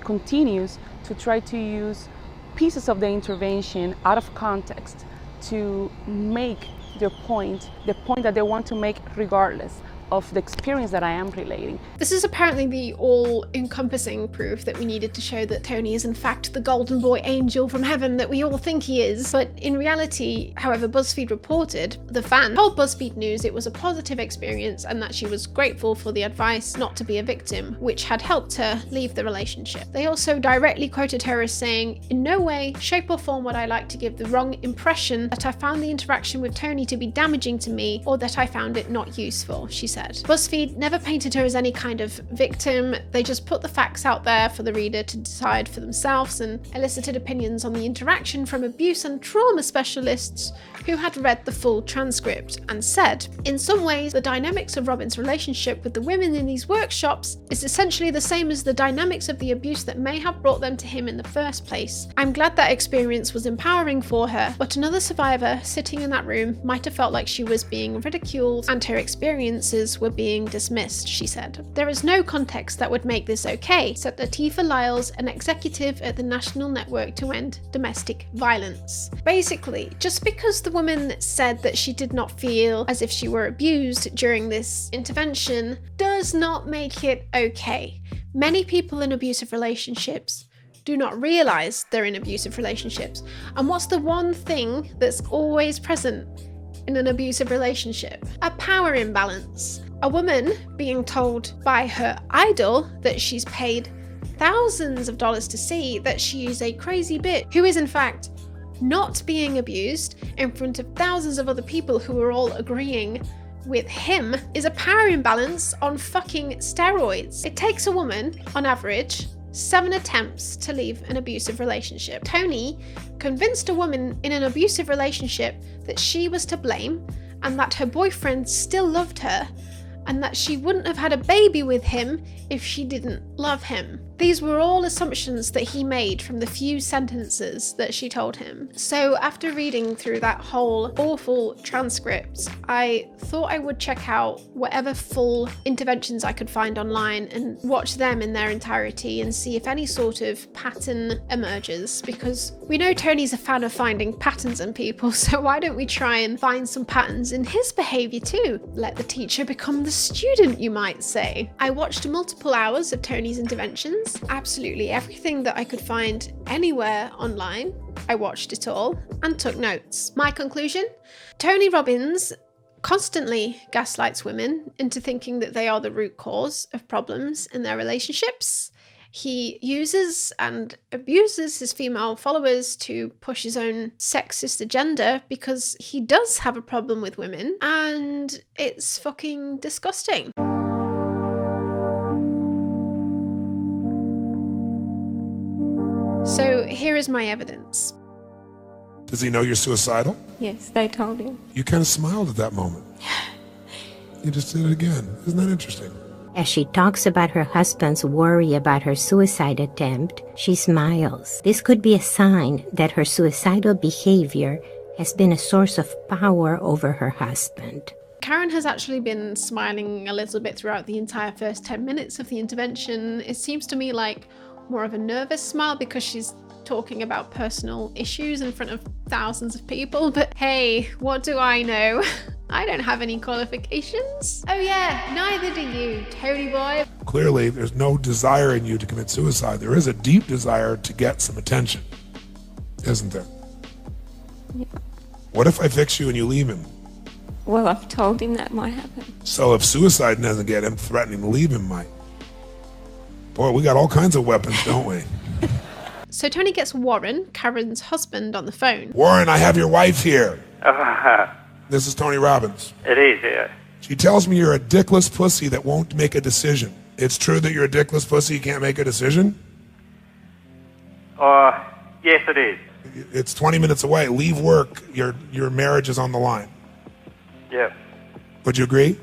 continues to try to use pieces of the intervention out of context to make their point, the point that they want to make regardless of the experience that I am relating. This is apparently the all-encompassing proof that we needed to show that Tony is in fact the golden boy angel from heaven that we all think he is. But in reality, however BuzzFeed reported, the fan told BuzzFeed News it was a positive experience and that she was grateful for the advice not to be a victim, which had helped her leave the relationship. They also directly quoted her as saying, "In no way, shape or form would I like to give the wrong impression that I found the interaction with Tony to be damaging to me or that I found it not useful," she said. BuzzFeed never painted her as any kind of victim. They just put the facts out there for the reader to decide for themselves and elicited opinions on the interaction from abuse and trauma specialists who had read the full transcript and said, in some ways, the dynamics of Robin's relationship with the women in these workshops is essentially the same as the dynamics of the abuse that may have brought them to him in the first place. I'm glad that experience was empowering for her, but another survivor sitting in that room might have felt like she was being ridiculed and her experiences were being dismissed, she said. There is no context that would make this okay, said Latifah Lyles, an executive at the National Network to End Domestic Violence. Basically, just because the woman said that she did not feel as if she were abused during this intervention does not make it okay. Many people in abusive relationships do not realize they're in abusive relationships. And what's the one thing that's always present in an abusive relationship? A power imbalance. A woman being told by her idol that she's paid thousands of dollars to see that she is a crazy bitch who is in fact not being abused in front of thousands of other people who are all agreeing with him is a power imbalance on fucking steroids. It takes a woman, on average, 7 attempts to leave an abusive relationship. Tony convinced a woman in an abusive relationship that she was to blame and that her boyfriend still loved her and that she wouldn't have had a baby with him if she didn't love him. These were all assumptions that he made from the few sentences that she told him. So after reading through that whole awful transcript, I thought I would check out whatever full interventions I could find online and watch them in their entirety and see if any sort of pattern emerges, because we know Tony's a fan of finding patterns in people, so why don't we try and find some patterns in his behaviour too? Let the teacher become the student, you might say. I watched multiple hours of Tony's interventions. Absolutely everything that I could find anywhere online, I watched it all and took notes. My conclusion? Tony Robbins constantly gaslights women into thinking that they are the root cause of problems in their relationships. He uses and abuses his female followers to push his own sexist agenda because he does have a problem with women, and it's fucking disgusting. So here is my evidence. Does he know you're suicidal? Yes, they told him. You kind of smiled at that moment. You just did it again. Isn't that interesting? As she talks about her husband's worry about her suicide attempt, she smiles. This could be a sign that her suicidal behavior has been a source of power over her husband. Karen has actually been smiling a little bit throughout the entire first 10 minutes of the intervention. It seems to me like more of a nervous smile because she's talking about personal issues in front of thousands of people, but hey, what do I know? I don't have any qualifications. Oh yeah, neither do you, Tony boy. Clearly, there's no desire in you to commit suicide. There is a deep desire to get some attention, isn't there? Yeah. What if I fix you and you leave him? Well, I've told him that might happen. So if suicide doesn't get him, threatening to leave him might. Boy, we got all kinds of weapons, don't we? So Tony gets Warren, Karen's husband, on the phone. Warren, I have your wife here. This is Tony Robbins. It is, yeah. She tells me you're a dickless pussy that won't make a decision. It's true that you're a dickless pussy, you can't make a decision? Yes, it is. It's 20 minutes away. Leave work. Your marriage is on the line. Yeah. Would you agree?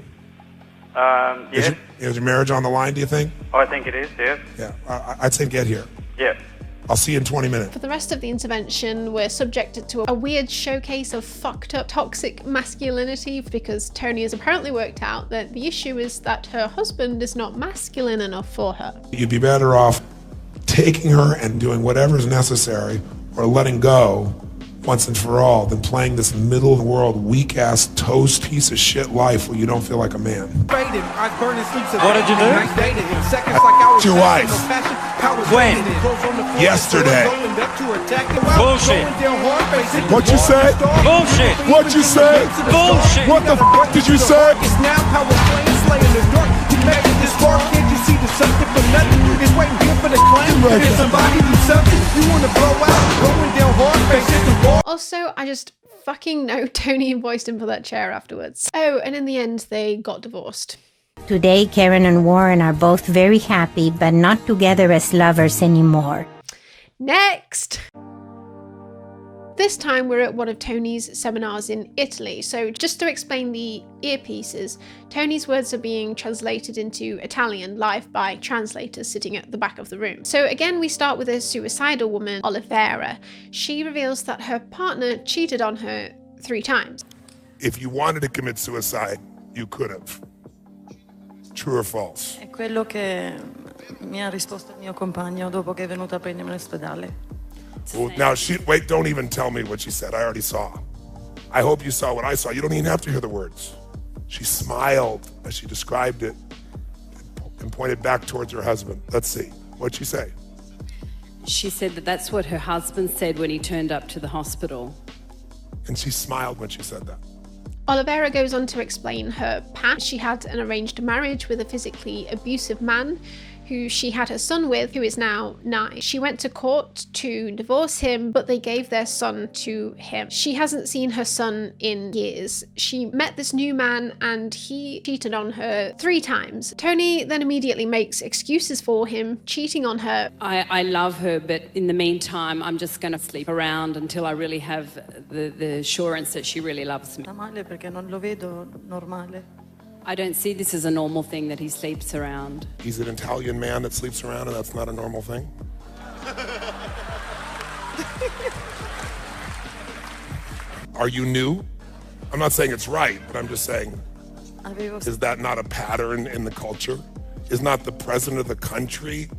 Yes. Is your marriage on the line, do you think? I think it is, yes. Yeah, I'd say get here. Yeah. I'll see you in 20 minutes. For the rest of the intervention, we're subjected to a weird showcase of fucked up toxic masculinity because Tony has apparently worked out that the issue is that her husband is not masculine enough for her. You'd be better off taking her and doing whatever's necessary or letting go once and for all than playing this middle of the world weak-ass toast piece of shit life where you don't feel like a man. What did you do? It's your wife. When? Yesterday. Bullshit. What you say? Bullshit. What you say? Bullshit. What the fuck did you say? Also, I just fucking know Tony invoiced him for that chair afterwards. Oh, and in the end, they got divorced. Today, Karen and Warren are both very happy, but not together as lovers anymore. Next! This time we're at one of Tony's seminars in Italy. So just to explain the earpieces, Tony's words are being translated into Italian live by translators sitting at the back of the room. So again, we start with a suicidal woman, Olivera. She reveals that her partner cheated on her 3 times. If you wanted to commit suicide, you could have. True or false? È quello che mi ha risposto il mio compagno dopo che è venuto a prendermi all'ospedale. Well, now, wait, don't even tell me what she said. I already saw. I hope you saw what I saw. You don't even have to hear the words. She smiled as she described it and pointed back towards her husband. Let's see. What'd she say? She said that that's what her husband said when he turned up to the hospital. And she smiled when she said that. Olivera goes on to explain her past. She had an arranged marriage with a physically abusive man who she had her son with, who is now 9. She went to court to divorce him, but they gave their son to him. She hasn't seen her son in years. She met this new man and he cheated on her 3 times. Tony then immediately makes excuses for him cheating on her. I love her, but in the meantime, I'm just going to sleep around until I really have the assurance that she really loves me. Perché non lo vedo normale. I don't see this as a normal thing that he sleeps around. He's an Italian man that sleeps around and that's not a normal thing? Are you new? I'm not saying it's right, but I'm just saying, is that not a pattern in the culture? Is not the president of the country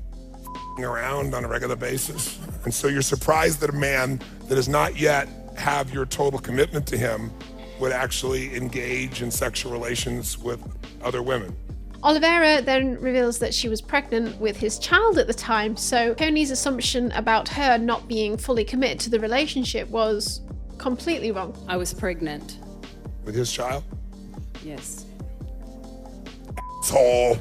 around on a regular basis? And so you're surprised that a man that does not yet have your total commitment to him would actually engage in sexual relations with other women. Olivera then reveals that she was pregnant with his child at the time, so Tony's assumption about her not being fully committed to the relationship was completely wrong. I was pregnant. With his child? Yes. Asshole.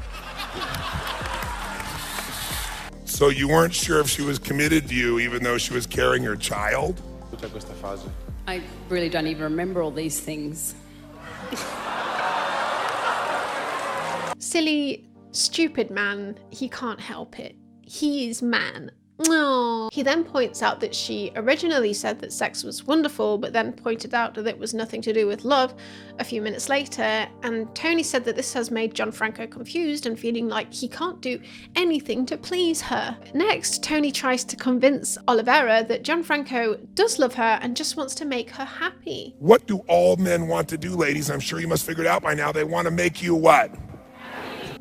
So you weren't sure if she was committed to you even though she was carrying your child? I really don't even remember all these things. Silly, stupid man, he can't help it. He is man. Oh. He then points out that she originally said that sex was wonderful, but then pointed out that it was nothing to do with love a few minutes later, and Tony said that this has made Gianfranco confused and feeling like he can't do anything to please her. Next, Tony tries to convince Olivera that Gianfranco does love her and just wants to make her happy. What do all men want to do, ladies? I'm sure you must figure it out by now. They want to make you what?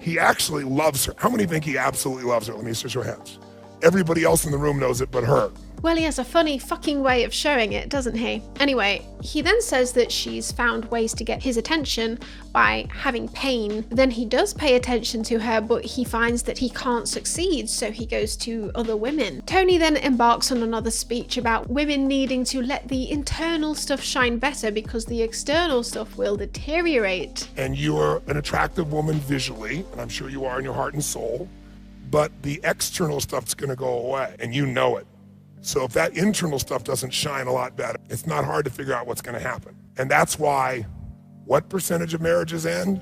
He actually loves her. How many think he absolutely loves her? Let me see your hands. Everybody else in the room knows it but her. Well, he has a funny fucking way of showing it, doesn't he? Anyway, he then says that she's found ways to get his attention by having pain. Then he does pay attention to her, but he finds that he can't succeed, so he goes to other women. Tony then embarks on another speech about women needing to let the internal stuff shine better because the external stuff will deteriorate. And you're an attractive woman visually, and I'm sure you are in your heart and soul, but the external stuff's gonna go away, and you know it. So if that internal stuff doesn't shine a lot better, it's not hard to figure out what's gonna happen. And that's why, what percentage of marriages end?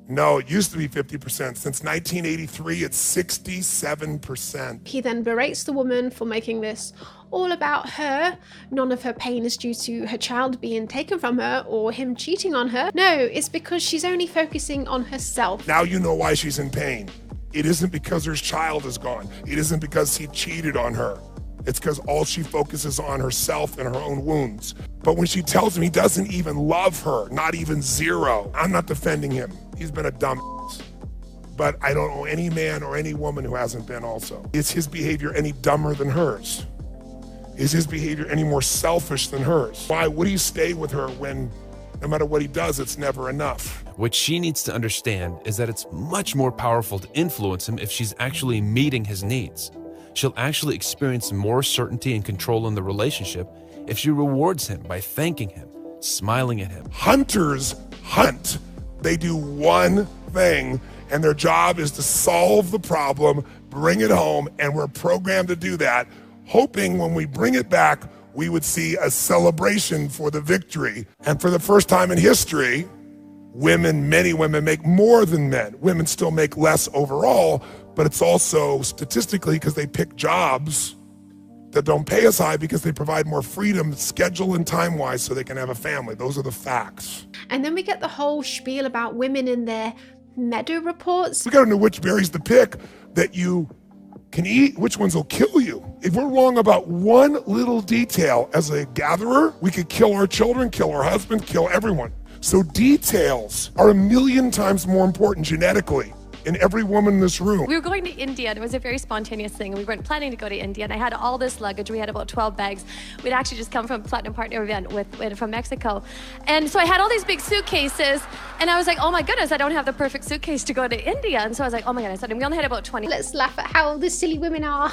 No, it used to be 50%. Since 1983, it's 67%. He then berates the woman for making this all about her. None of her pain is due to her child being taken from her or him cheating on her. No, it's because she's only focusing on herself. Now you know why she's in pain. It isn't because her child is gone. It isn't because he cheated on her. It's because all she focuses on herself and her own wounds. But when she tells him he doesn't even love her, not even zero, I'm not defending him. He's been a dumbass. But I don't know any man or any woman who hasn't been also. Is his behavior any dumber than hers? Is his behavior any more selfish than hers? Why would he stay with her when no matter what he does, it's never enough? What she needs to understand is that it's much more powerful to influence him if she's actually meeting his needs. She'll actually experience more certainty and control in the relationship if she rewards him by thanking him, smiling at him. Hunters hunt. They do one thing, and their job is to solve the problem, bring it home, and we're programmed to do that, hoping when we bring it back, we would see a celebration for the victory. And for the first time in history, many women make more than men. Women still make less overall, but it's also statistically because they pick jobs that don't pay as high because they provide more freedom, schedule and time-wise, so they can have a family. Those are the facts. And then we get the whole spiel about women in their metoo reports. We gotta know which berries to pick that you can eat, which ones will kill you. If we're wrong about one little detail as a gatherer, we could kill our children, kill our husband, kill everyone. So details are 1,000,000 times more important genetically in every woman in this room. We were going to India, and it was a very spontaneous thing. We weren't planning to go to India, and I had all this luggage. We had about 12 bags. We'd actually just come from a Platinum Partner event from Mexico. And so I had all these big suitcases, and I was like, oh my goodness, I don't have the perfect suitcase to go to India. And so I was like, oh my goodness, and we only had about 20. Let's laugh at how the silly women are.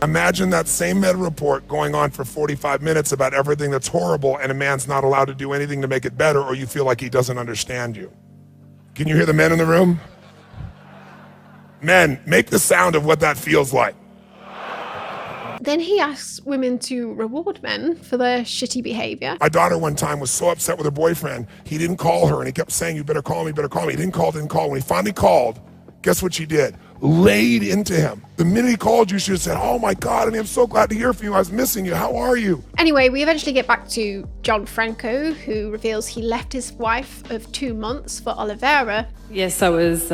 Imagine that same med report going on for 45 minutes about everything that's horrible, and a man's not allowed to do anything to make it better, or you feel like he doesn't understand you. Can you hear the men in the room? Men, make the sound of what that feels like. Then he asks women to reward men for their shitty behavior. My daughter one time was so upset with her boyfriend, he didn't call her, and he kept saying, you better call me, better call me. He didn't call. When he finally called, guess what she did? Laid into him. The minute he called you, she should have said, oh my God, I'm so glad to hear from you. I was missing you. How are you? Anyway, we eventually get back to Gianfranco, who reveals he left his wife of 2 months for Olivera. Yes, I was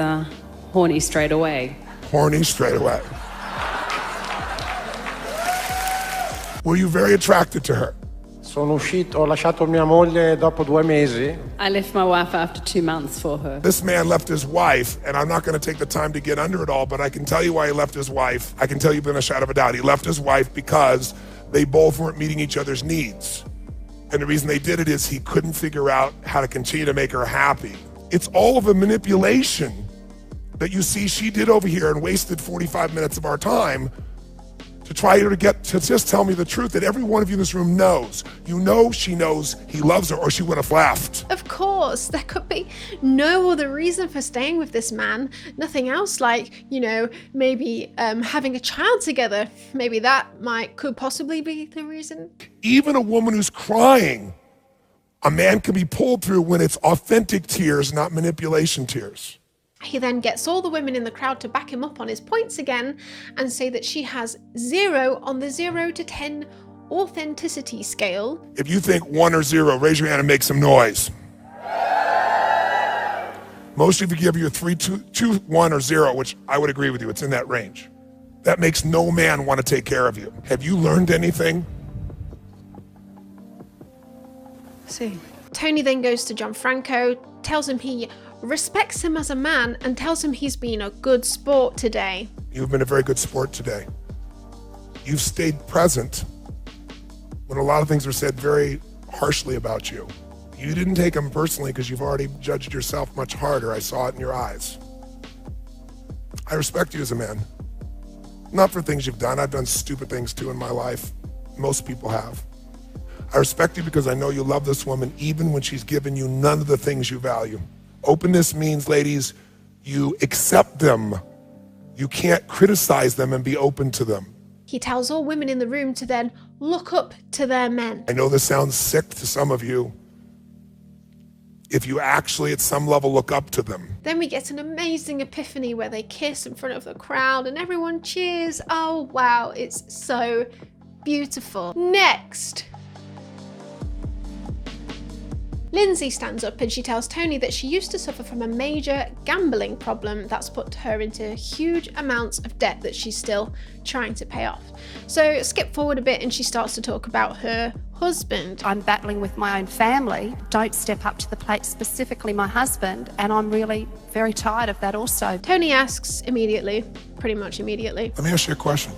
horny straight away. Horny straight away. Were you very attracted to her? Ho lasciato mia moglie dopo 2 mesi. I left my wife after 2 months for her. This man left his wife, and I'm not going to take the time to get under it all, but I can tell you why he left his wife. I can tell you beyond a shadow of a doubt. He left his wife because they both weren't meeting each other's needs. And the reason they did it is he couldn't figure out how to continue to make her happy. It's all of a manipulation that you see she did over here and wasted 45 minutes of our time to try to get to just tell me the truth that every one of you in this room knows. You know she knows he loves her, or she would have left. Of course, there could be no other reason for staying with this man. Nothing else, like, you know, maybe having a child together. Maybe that could possibly be the reason. Even a woman who's crying, a man can be pulled through when it's authentic tears, not manipulation tears. He then gets all the women in the crowd to back him up on his points again and say that she has 0 on the 0 to 10 authenticity scale. If you think 1 or 0, raise your hand and make some noise. Most of you give you a 3, 2, 1, or 0, which I would agree with you. It's in that range. That makes no man want to take care of you. Have you learned anything? See. Tony then goes to Gianfranco, tells him he respects him as a man and tells him he's been a good sport today. You've been a very good sport today. You've stayed present when a lot of things were said very harshly about you. You didn't take them personally because you've already judged yourself much harder. I saw it in your eyes. I respect you as a man. Not for things you've done. I've done stupid things too in my life. Most people have. I respect you because I know you love this woman even when she's given you none of the things you value. Openness means, ladies, you accept them. You can't criticize them and be open to them. He tells all women in the room to then look up to their men. I know this sounds sick to some of you. If you actually at some level look up to them. Then we get an amazing epiphany where they kiss in front of the crowd and everyone cheers. Oh wow, it's so beautiful. Next. Lindsay stands up and she tells Tony that she used to suffer from a major gambling problem that's put her into huge amounts of debt that she's still trying to pay off. So skip forward a bit and she starts to talk about her husband. I'm battling with my own family, don't step up to the plate, specifically my husband, and I'm really very tired of that also. Tony asks immediately, pretty much immediately. Let me ask you a question.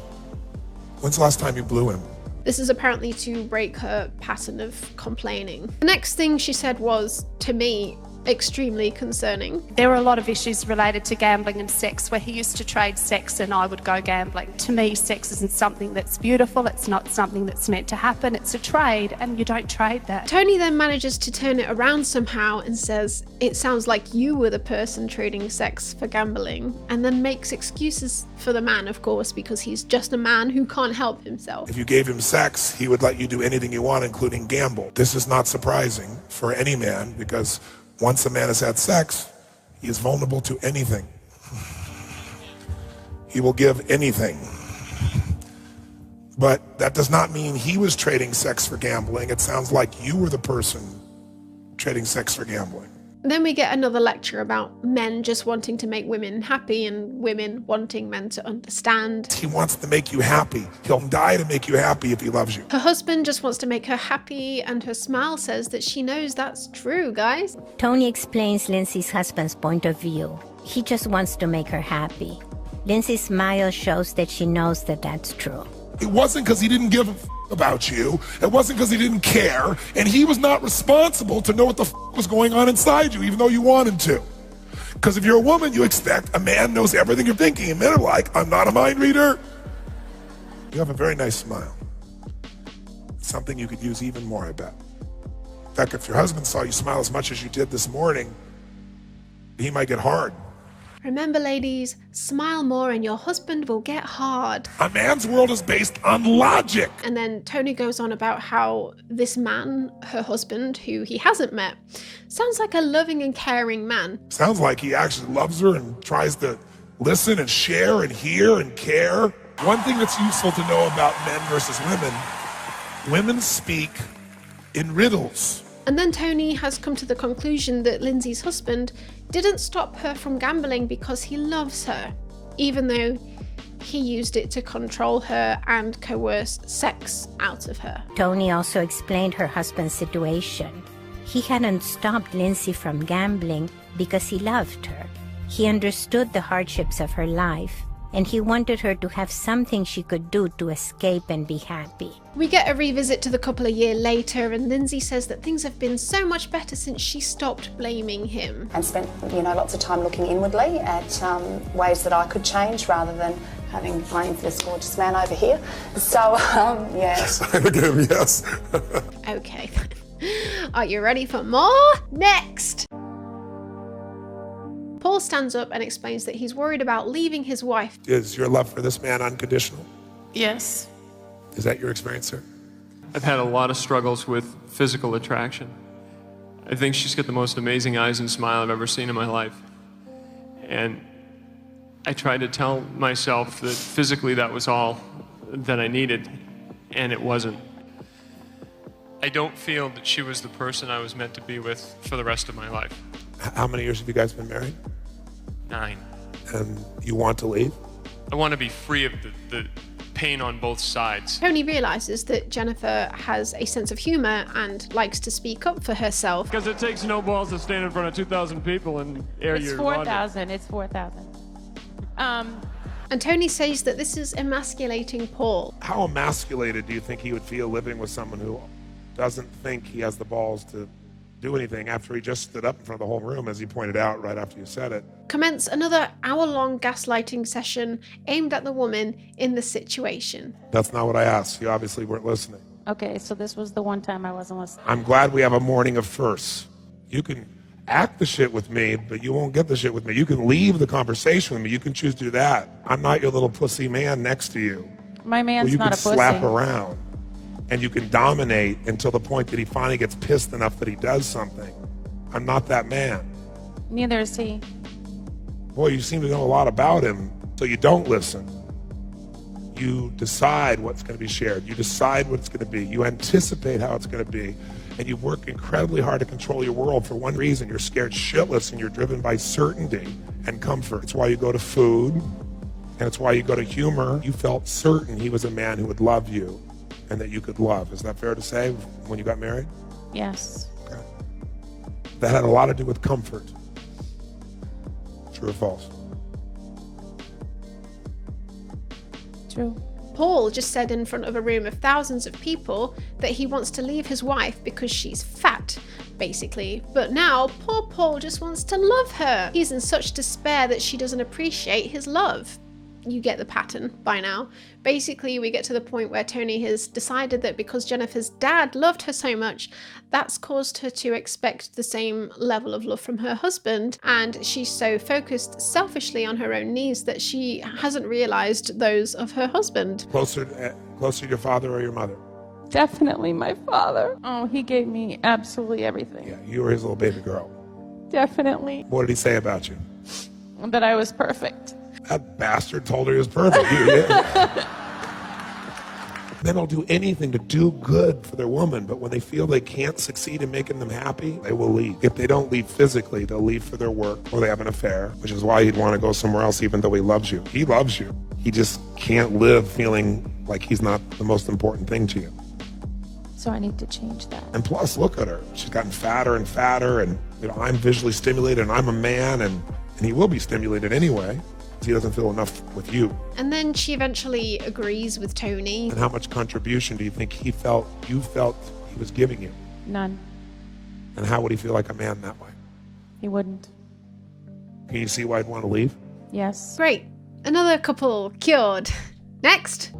When's the last time you blew him? This is apparently to break her pattern of complaining. The next thing she said was, to me, extremely concerning. There were a lot of issues related to gambling and sex where he used to trade sex and I would go gambling. To me, sex isn't something that's beautiful, it's not something that's meant to happen, it's a trade and you don't trade that. Tony then manages to turn it around somehow and says, it sounds like you were the person trading sex for gambling, and then makes excuses for the man, of course, because he's just a man who can't help himself. If you gave him sex, he would let you do anything you want, including gamble. This is not surprising for any man because once a man has had sex, he is vulnerable to anything. He will give anything. But that does not mean he was trading sex for gambling. It sounds like you were the person trading sex for gambling. Then we get another lecture about men just wanting to make women happy and women wanting men to understand. He wants to make you happy. He'll die to make you happy if he loves you. Her husband just wants to make her happy, and her smile says that she knows that's true, guys. Tony explains Lindsay's husband's point of view. He just wants to make her happy. Lindsay's smile shows that she knows that that's true. It wasn't because he didn't give a about you. It wasn't because he didn't care, and he was not responsible to know what the was going on inside you, even though you wanted to. Because if you're a woman, you expect a man knows everything you're thinking, and men are like, I'm not a mind reader. You have a very nice smile. Something you could use even more, I bet. In fact, if your husband saw you smile as much as you did this morning, he might get hard. Remember, ladies, smile more and your husband will get hard. A man's world is based on logic. And then Tony goes on about how this man, her husband, who he hasn't met, sounds like a loving and caring man. Sounds like he actually loves her and tries to listen and share and hear and care. One thing that's useful to know about men versus women, women speak in riddles. And then Tony has come to the conclusion that Lindsay's husband didn't stop her from gambling because he loves her, even though he used it to control her and coerce sex out of her. Tony also explained her husband's situation. He hadn't stopped Lindsay from gambling because he loved her. He understood the hardships of her life, and he wanted her to have something she could do to escape and be happy. We get a revisit to the couple a year later, and Lindsay says that things have been so much better since she stopped blaming him. And spent, lots of time looking inwardly at ways that I could change rather than having blame for this gorgeous man over here. So, yes. I look at him, yes. Okay. Are you ready for more? Next! Paul stands up and explains that he's worried about leaving his wife. Is your love for this man unconditional? Yes. Is that your experience, sir? I've had a lot of struggles with physical attraction. I think she's got the most amazing eyes and smile I've ever seen in my life. And I tried to tell myself that physically that was all that I needed, and it wasn't. I don't feel that she was the person I was meant to be with for the rest of my life. How many years have you guys been married? 9. And you want to leave? I want to be free of the pain on both sides. Tony realizes that Jennifer has a sense of humor and likes to speak up for herself. Because it takes no balls to stand in front of 2,000 people and air your laundry. 4,000. It's 4,000. And Tony says that this is emasculating Paul. How emasculated do you think he would feel living with someone who doesn't think he has the balls to do anything after he just stood up in front of the whole room, as he pointed out right after you said it? Commence another hour-long gaslighting session aimed at the woman in the situation. That's not what I asked. You obviously weren't listening. Okay, so this was the one time I wasn't listening. I'm glad we have a morning of firsts. You can act the shit with me, but you won't get the shit with me. You can leave the conversation with me. You can choose to do that. I'm not your little pussy man next to you. My man's not a pussy. You can slap around. And you can dominate until the point that he finally gets pissed enough that he does something. I'm not that man. Neither is he. Boy, you seem to know a lot about him, so you don't listen. You decide what's going to be shared. You decide what it's going to be. You anticipate how it's going to be. And you work incredibly hard to control your world for one reason. You're scared shitless and you're driven by certainty and comfort. It's why you go to food, and it's why you go to humor. You felt certain he was a man who would love you and that you could love. Is that fair to say when you got married? Yes. Okay. That had a lot to do with comfort. True or false? True. Paul just said in front of a room of thousands of people that he wants to leave his wife because she's fat, basically. But now, poor Paul just wants to love her. He's in such despair that she doesn't appreciate his love. You get the pattern by now. Basically, we get to the point where Tony has decided that because Jennifer's dad loved her so much, that's caused her to expect the same level of love from her husband, and she's so focused selfishly on her own needs that she hasn't realized those of her husband. Closer to your father or your mother? Definitely my father. Oh, he gave me absolutely everything. Yeah, you were his little baby girl. Definitely. What did he say about you? That I was perfect. That bastard told her he was perfect. Men will do anything to do good for their woman, but when they feel they can't succeed in making them happy, they will leave. If they don't leave physically, they'll leave for their work, or they have an affair, which is why he'd want to go somewhere else even though he loves you. He loves you. He just can't live feeling like he's not the most important thing to you. So I need to change that. And plus, look at her. She's gotten fatter and fatter, and I'm visually stimulated, and I'm a man, and he will be stimulated anyway. He doesn't feel enough with you. And then she eventually agrees with Tony. And how much contribution do you think you felt he was giving you? None. And how would he feel like a man that way? He wouldn't. Can you see why I'd want to leave? Yes. Great. Another couple cured. Next.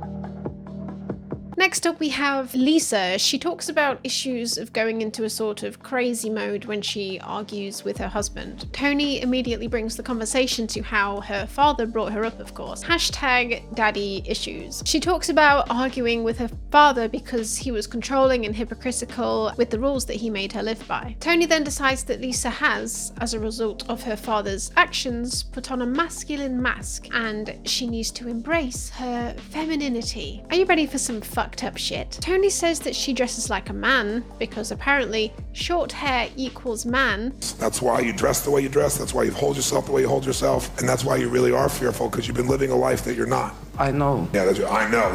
Next up we have Lisa. She talks about issues of going into a sort of crazy mode when she argues with her husband. Tony immediately brings the conversation to how her father brought her up, of course. #daddy issues. She talks about arguing with her father because he was controlling and hypocritical with the rules that he made her live by. Tony then decides that Lisa has, as a result of her father's actions, put on a masculine mask and she needs to embrace her femininity. Are you ready for some fucked up shit? Tony says that she dresses like a man because apparently short hair equals man. That's why you dress the way you dress, that's why you hold yourself the way you hold yourself, and that's why you really are fearful, because you've been living a life that you're not. I know. Yeah, I know.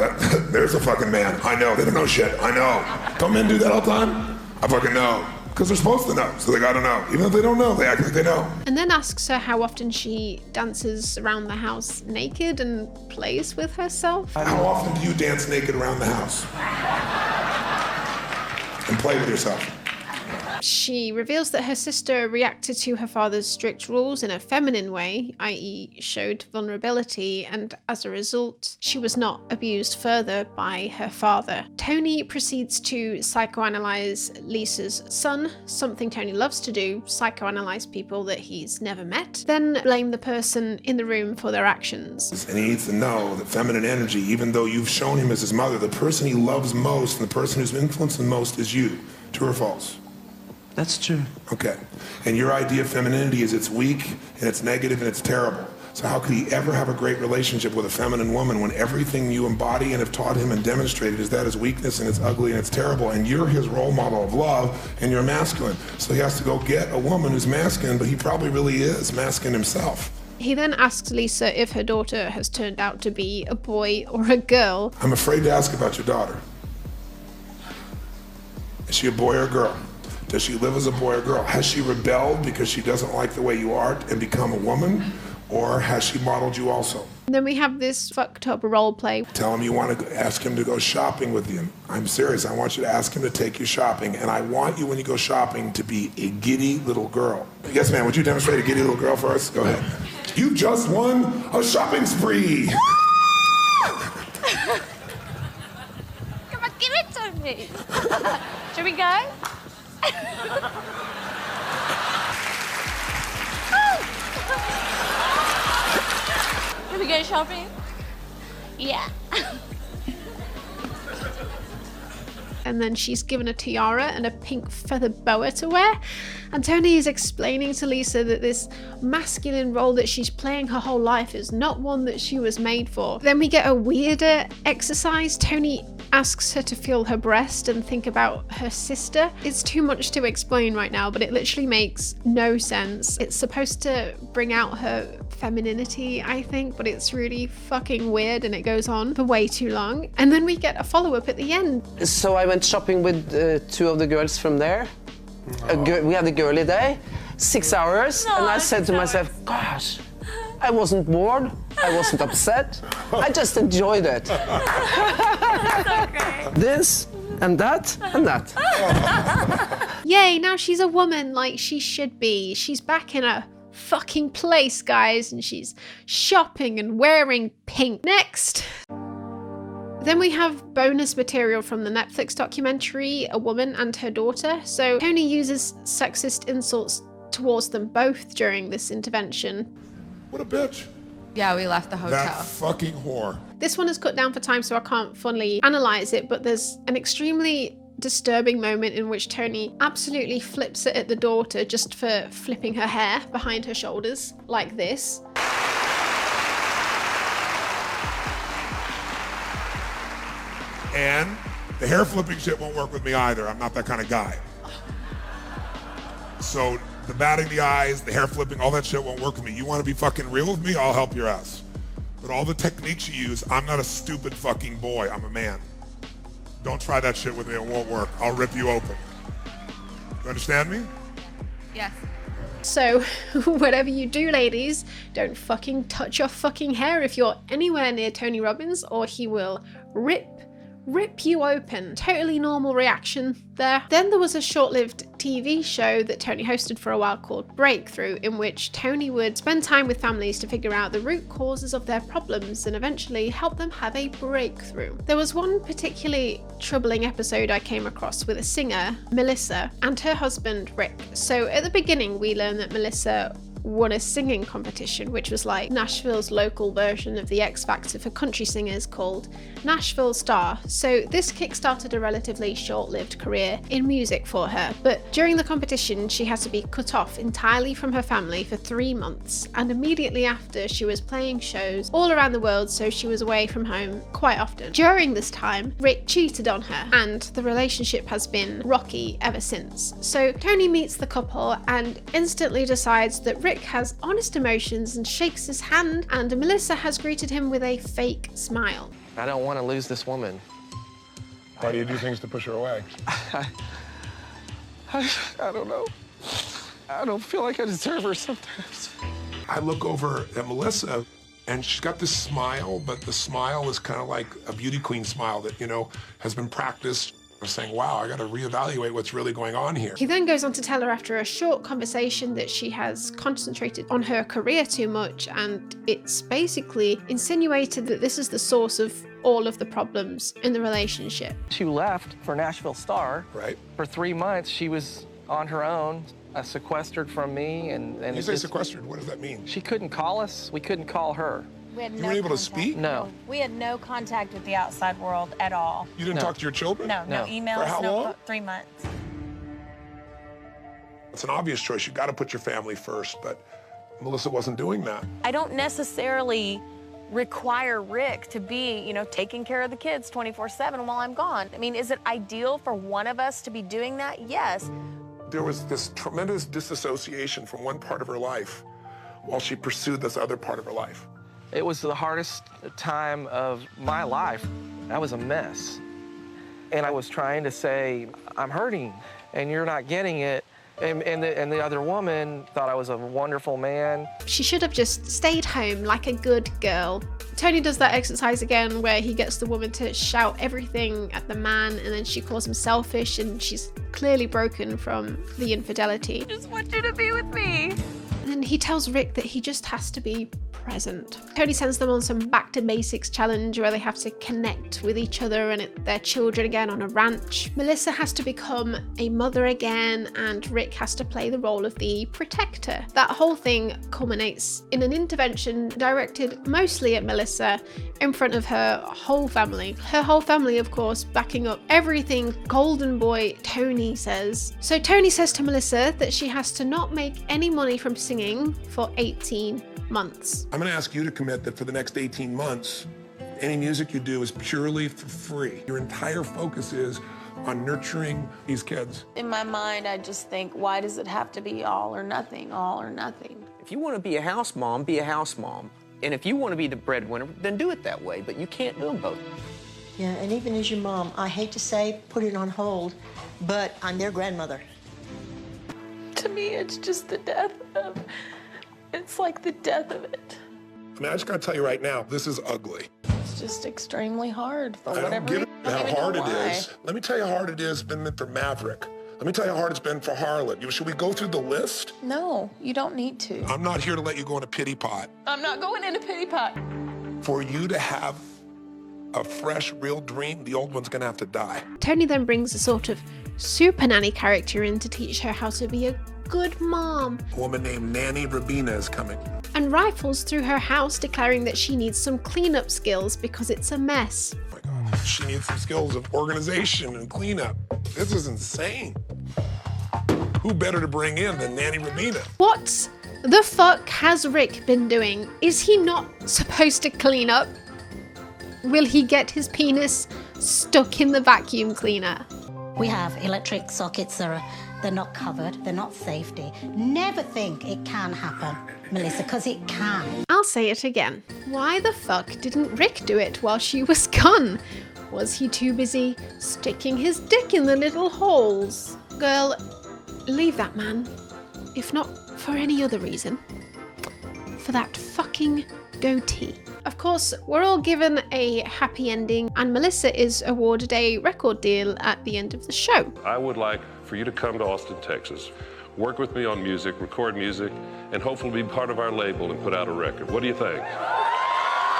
There's a fucking man. I know. They don't know shit. I know. Don't men do that all the time? I fucking know. Because they're supposed to know, so they gotta know. Even if they don't know, they act like they know. And then asks her how often she dances around the house naked and plays with herself. How often do you dance naked around the house? And play with yourself? She reveals that her sister reacted to her father's strict rules in a feminine way, i.e. showed vulnerability, and as a result, she was not abused further by her father. Tony proceeds to psychoanalyze Lisa's son, something Tony loves to do, psychoanalyze people that he's never met, then blame the person in the room for their actions. And he needs to know that feminine energy, even though you've shown him as his mother, the person he loves most and the person who's influenced him most is you. True or false? That's true. Okay. And your idea of femininity is it's weak and it's negative and it's terrible. So how could he ever have a great relationship with a feminine woman when everything you embody and have taught him and demonstrated is that is weakness and it's ugly and it's terrible, and you're his role model of love and you're masculine. So he has to go get a woman who's masculine, but he probably really is masculine himself. He then asks Lisa if her daughter has turned out to be a boy or a girl. I'm afraid to ask about your daughter. Is she a boy or a girl? Does she live as a boy or girl? Has she rebelled because she doesn't like the way you are and become a woman? Or has she modeled you also? And then we have this fucked up role play. Tell him you want to ask him to go shopping with you. I'm serious. I want you to ask him to take you shopping. And I want you, when you go shopping, to be a giddy little girl. Yes, ma'am. Would you demonstrate a giddy little girl for us? Go ahead. You just won a shopping spree. Come on, give it to me. Should we go? Should we go shopping? Yeah. And then she's given a tiara and a pink feather boa to wear. And Tony is explaining to Lisa that this masculine role that she's playing her whole life is not one that she was made for. Then we get a weirder exercise. Tony asks her to feel her breast and think about her sister. It's too much to explain right now, but it literally makes no sense. It's supposed to bring out her femininity, I think, but it's really fucking weird and it goes on for way too long. And then we get a follow-up at the end. So I went shopping with two of the girls from there. We had a girly day, 6 hours, and I said to myself, gosh, I wasn't bored, I wasn't upset, I just enjoyed it. This and that and that. Yay, now she's a woman like she should be. She's back in a fucking place, guys, and she's shopping and wearing pink. Next. Then we have bonus material from the Netflix documentary, A Woman and Her Daughter. So Tony uses sexist insults towards them both during this intervention. What a bitch. Yeah, we left the hotel. That fucking whore. This one is cut down for time, so I can't fully analyze it, but there's an extremely disturbing moment in which Tony absolutely flips it at the daughter just for flipping her hair behind her shoulders like this. And the hair flipping shit won't work with me either. I'm not that kind of guy. So the batting the eyes, the hair flipping, all that shit won't work with me. You want to be fucking real with me? I'll help your ass. But all the techniques you use, I'm not a stupid fucking boy. I'm a man. Don't try that shit with me. It won't work. I'll rip you open. You understand me? Yes. So, whatever you do, ladies, don't fucking touch your fucking hair if you're anywhere near Tony Robbins, or he will rip you open. Totally normal reaction there. Then there was a short-lived TV show that Tony hosted for a while called Breakthrough, in which Tony would spend time with families to figure out the root causes of their problems and eventually help them have a breakthrough. There was one particularly troubling episode I came across with a singer, Melissa, and her husband, Rick. So at the beginning, we learned that Melissa won a singing competition, which was like Nashville's local version of the X Factor for country singers, called Nashville Star. So this kickstarted a relatively short-lived career in music for her, but during the competition she had to be cut off entirely from her family for 3 months, and immediately after she was playing shows all around the world, so she was away from home quite often. During this time, Rick cheated on her, and the relationship has been rocky ever since. So Tony meets the couple and instantly decides that Rick has honest emotions and shakes his hand, and Melissa has greeted him with a fake smile. I don't want to lose this woman. Why do you do things to push her away? I don't know. I don't feel like I deserve her sometimes. I look over at Melissa and she's got this smile, but the smile is kind of like a beauty queen smile that, you know, has been practiced. I'm saying, wow, I got to reevaluate what's really going on here. He then goes on to tell her after a short conversation that she has concentrated on her career too much, and it's basically insinuated that this is the source of all of the problems in the relationship. She left for Nashville Star. Right. For 3 months, she was on her own, sequestered from me, and you say sequestered, what does that mean? She couldn't call us, we couldn't call her. We had You no weren't able to contact. speak? No. We had no contact with the outside world at all. You didn't talk to your children? No No. emails, For how long? 3 months. It's an obvious choice. You got to put your family first, but Melissa wasn't doing that. I don't necessarily require Rick to be, you know, taking care of the kids 24/7 while I'm gone. I mean, is it ideal for one of us to be doing that? Yes. There was this tremendous disassociation from one part of her life while she pursued this other part of her life. It was the hardest time of my life. I was a mess. And I was trying to say, I'm hurting, and you're not getting it. And the other woman thought I was a wonderful man. She should have just stayed home like a good girl. Tony does that exercise again where he gets the woman to shout everything at the man, and then she calls him selfish, and she's clearly broken from the infidelity. I just want you to be with me. And then he tells Rick that he just has to be present. Tony sends them on some back to basics challenge where they have to connect with each other and their children again on a ranch. Melissa has to become a mother again, and Rick has to play the role of the protector. That whole thing culminates in an intervention directed mostly at Melissa in front of her whole family. Her whole family, of course, backing up everything golden boy Tony says. So Tony says to Melissa that she has to not make any money from singing for 18 months. I'm going to ask you to commit that for the next 18 months, any music you do is purely for free. Your entire focus is on nurturing these kids. In my mind, I just think, why does it have to be all or nothing, all or nothing? If you want to be a house mom, be a house mom. And if you want to be the breadwinner, then do it that way, but you can't do them both. Yeah, and even as your mom, I hate to say, put it on hold, but I'm their grandmother. To me, it's just the death of, it's like the death of it. I mean, I just got to tell you right now, this is ugly. It's just extremely hard for I whatever don't get reason. how hard it is. Let me tell you how hard it has been for Maverick. Let me tell you how hard it's been for Harlot. Should we go through the list? No, you don't need to. I'm not here to let you go in a pity pot. I'm not going in a pity pot. For you to have a fresh, real dream, the old one's going to have to die. Tony then brings a sort of super nanny character in to teach her how to be a good mom. A woman named Nanny Rabina is coming. And rifles through her house, declaring that she needs some cleanup skills because it's a mess. Oh my God, she needs some skills of organization and cleanup. This is insane. Who better to bring in than Nanny Rabina? What the fuck has Rick been doing? Is he not supposed to clean up? Will he get his penis stuck in the vacuum cleaner? We have electric sockets that they're not covered, they're not safety. Never think it can happen, Melissa, because it can. I'll say it again. Why the fuck didn't Rick do it while she was gone? Was he too busy sticking his dick in the little holes? Girl, leave that man. If not for any other reason. For that fucking goatee. Of course, we're all given a happy ending, and Melissa is awarded a record deal at the end of the show. I would like for you to come to Austin, Texas, work with me on music, record music, and hopefully be part of our label and put out a record. What do you think?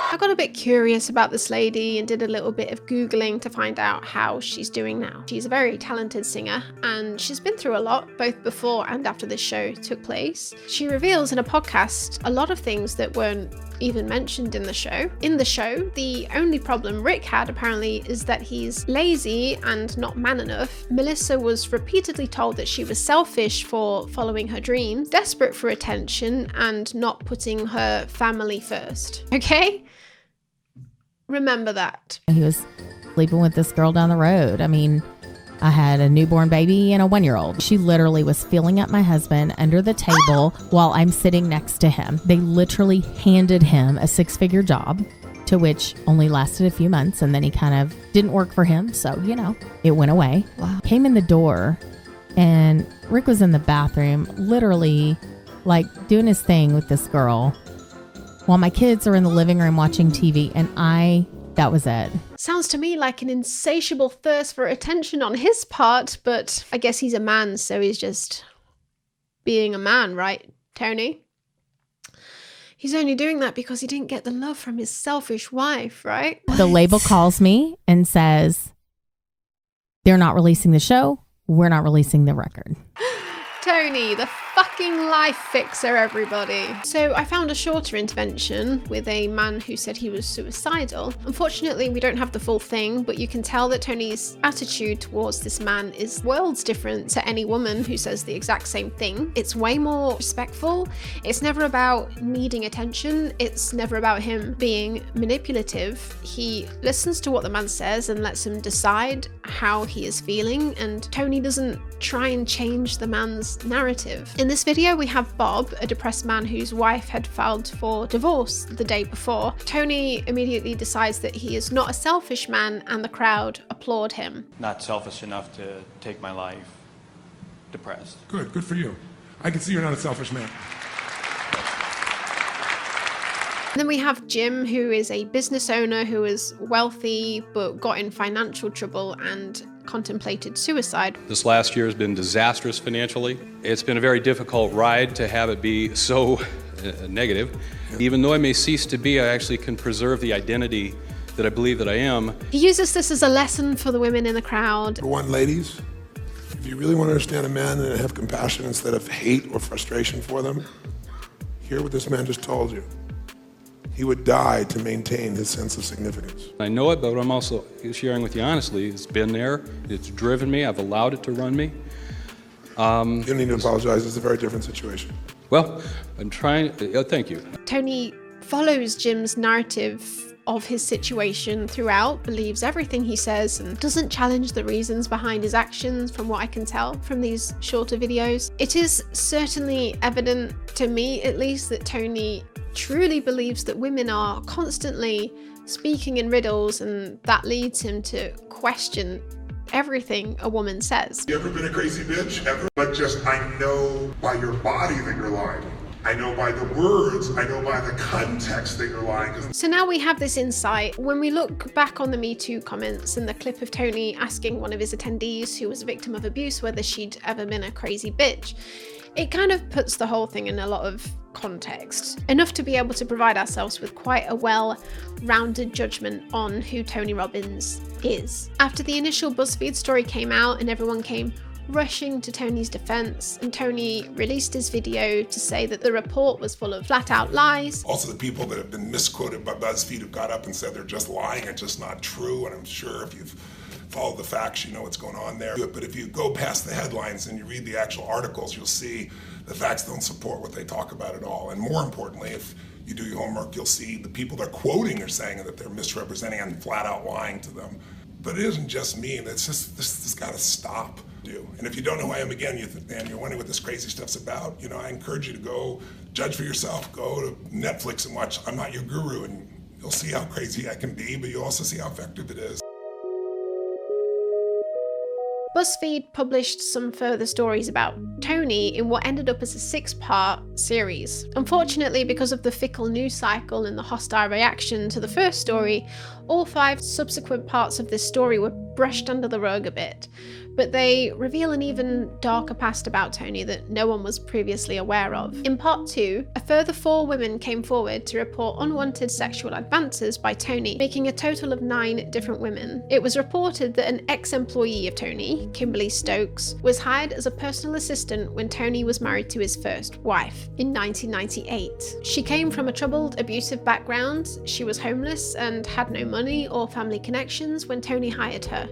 I got a bit curious about this lady and did a little bit of Googling to find out how she's doing now. She's a very talented singer, and she's been through a lot, both before and after this show took place. She reveals in a podcast a lot of things that weren't even mentioned in the show. In the show, the only problem Rick had apparently is that he's lazy and not man enough. Melissa was repeatedly told that she was selfish for following her dream, desperate for attention, and not putting her family first. Okay? Remember that. He was sleeping with this girl down the road. I mean, I had a newborn baby and a 1-year-old. She literally was filling up my husband under the table while I'm sitting next to him. They literally handed him a 6-figure job, to which only lasted a few months, and then he kind of didn't work for him. So, you know, it went away. Wow. Came in the door, and Rick was in the bathroom, literally like doing his thing with this girl while my kids are in the living room watching TV, and that was it. Sounds to me like an insatiable thirst for attention on his part, but I guess he's a man, so he's just being a man, right, Tony? He's only doing that because he didn't get the love from his selfish wife, right? The label calls me and says, they're not releasing the show, we're not releasing the record. Tony, the fucking life fixer, everybody. So I found a shorter intervention with a man who said he was suicidal. Unfortunately, we don't have the full thing, but you can tell that Tony's attitude towards this man is worlds different to any woman who says the exact same thing. It's way more respectful. It's never about needing attention. It's never about him being manipulative. He listens to what the man says and lets him decide how he is feeling, and Tony doesn't try and change the man's narrative. In this video, we have Bob, a depressed man whose wife had filed for divorce the day before. Tony immediately decides that he is not a selfish man, and the crowd applaud him. Not selfish enough to take my life depressed. Good for you. I can see you're not a selfish man. And then we have Jim, who is a business owner who is wealthy but got in financial trouble and contemplated suicide. This last year has been disastrous financially. It's been a very difficult ride to have it be so negative. Even though I may cease to be, I actually can preserve the identity that I believe that I am. He uses this as a lesson for the women in the crowd. For one, ladies, if you really want to understand a man and have compassion instead of hate or frustration for them, hear what this man just told you. He would die to maintain his sense of significance. I know it, but I'm also sharing with you honestly. It's been there, it's driven me, I've allowed it to run me. You don't need to apologize, it's a very different situation. Well, I'm trying, thank you. Tony follows Jim's narrative of his situation throughout, believes everything he says, and doesn't challenge the reasons behind his actions, from what I can tell from these shorter videos. It is certainly evident, to me at least, that Tony truly believes that women are constantly speaking in riddles, and that leads him to question everything a woman says. You ever been a crazy bitch? Ever? But just, I know by your body that you're lying. I know by the words, I know by the context that you're lying. So now we have this insight. When we look back on the Me Too comments and the clip of Tony asking one of his attendees who was a victim of abuse whether she'd ever been a crazy bitch, it kind of puts the whole thing in a lot of context, enough to be able to provide ourselves with quite a well-rounded judgment on who Tony Robbins is. After the initial Buzzfeed story came out and everyone came rushing to Tony's defense, and Tony released his video to say that the report was full of flat-out lies. Also, the people that have been misquoted by Buzzfeed have got up and said they're just lying, it's just not true, and I'm sure if you've followed the facts, you know what's going on there. But if you go past the headlines and you read the actual articles, you'll see the facts don't support what they talk about at all. And more importantly, if you do your homework, you'll see the people they're quoting are saying that they're misrepresenting and flat out lying to them. But it isn't just me, and it's just, this has got to stop. And if you don't know who I am again, and you're wondering what this crazy stuff's about, you know, I encourage you to go judge for yourself. Go to Netflix and watch I'm Not Your Guru, and you'll see how crazy I can be, but you'll also see how effective it is. Buzzfeed published some further stories about Tony in what ended up as a 6-part series. Unfortunately, because of the fickle news cycle and the hostile reaction to the first story, all 5 subsequent parts of this story were brushed under the rug a bit, but they reveal an even darker past about Tony that no one was previously aware of. In part 2, a further 4 women came forward to report unwanted sexual advances by Tony, making a total of 9 different women. It was reported that an ex-employee of Tony, Kimberly Stokes, was hired as a personal assistant when Tony was married to his first wife in 1998. She came from a troubled, abusive background. She was homeless and had no money or family connections when Tony hired her.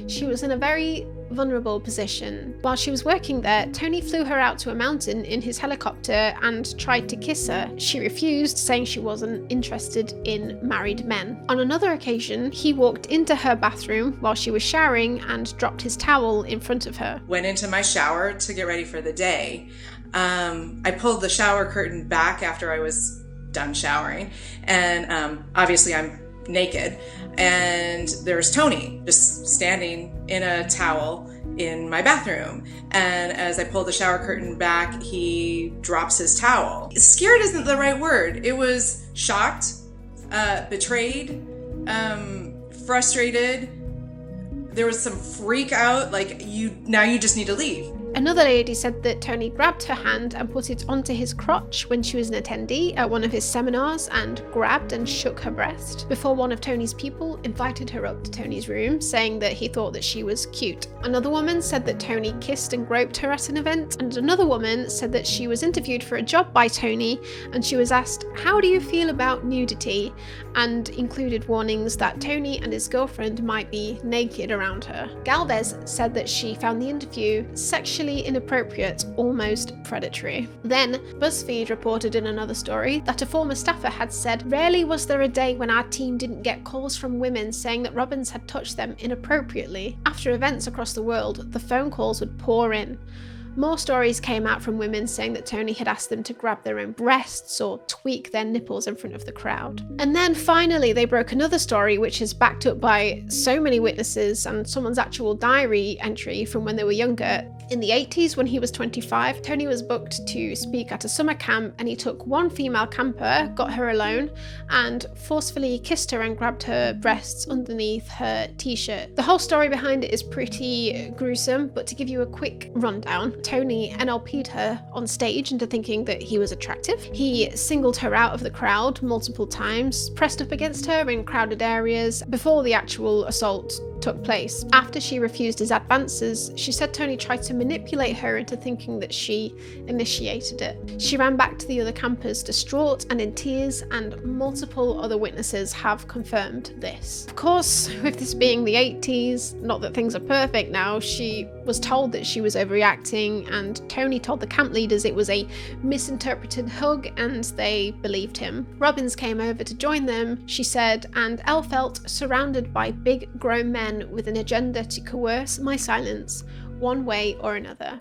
She was in a very vulnerable position. While she was working there, Tony flew her out to a mountain in his helicopter and tried to kiss her. She refused, saying she wasn't interested in married men. On another occasion, he walked into her bathroom while she was showering and dropped his towel in front of her. Went into my shower to get ready for the day. I pulled the shower curtain back after I was done showering, and obviously I'm naked, and there's Tony just standing in a towel in my bathroom, and as I pull the shower curtain back, he drops his towel. Scared isn't the right word. It was shocked, betrayed, frustrated. There was some freak out, like, you just need to leave. Another lady said that Tony grabbed her hand and put it onto his crotch when she was an attendee at one of his seminars and grabbed and shook her breast before one of Tony's people invited her up to Tony's room, saying that he thought that she was cute. Another woman said that Tony kissed and groped her at an event, and another woman said that she was interviewed for a job by Tony and she was asked, "How do you feel about nudity?" and included warnings that Tony and his girlfriend might be naked around her. Galvez said that she found the interview sexually inappropriate, almost predatory. Then, BuzzFeed reported in another story that a former staffer had said, "Rarely was there a day when our team didn't get calls from women saying that Robbins had touched them inappropriately." After events across the world, the phone calls would pour in. More stories came out from women saying that Tony had asked them to grab their own breasts or tweak their nipples in front of the crowd. And then finally they broke another story which is backed up by so many witnesses and someone's actual diary entry from when they were younger. In the 80s, when he was 25, Tony was booked to speak at a summer camp and he took one female camper, got her alone, and forcefully kissed her and grabbed her breasts underneath her t-shirt. The whole story behind it is pretty gruesome, but to give you a quick rundown, Tony NLP'd her on stage into thinking that he was attractive. He singled her out of the crowd multiple times, pressed up against her in crowded areas before the actual assault took place. After she refused his advances, she said Tony tried to manipulate her into thinking that she initiated it. She ran back to the other campers distraught and in tears, and multiple other witnesses have confirmed this. Of course, with this being the 80s, not that things are perfect now, she was told that she was overreacting, and Tony told the camp leaders it was a misinterpreted hug and they believed him. Robbins came over to join them, she said, and Elle felt surrounded by big grown men with an agenda to coerce my silence one way or another.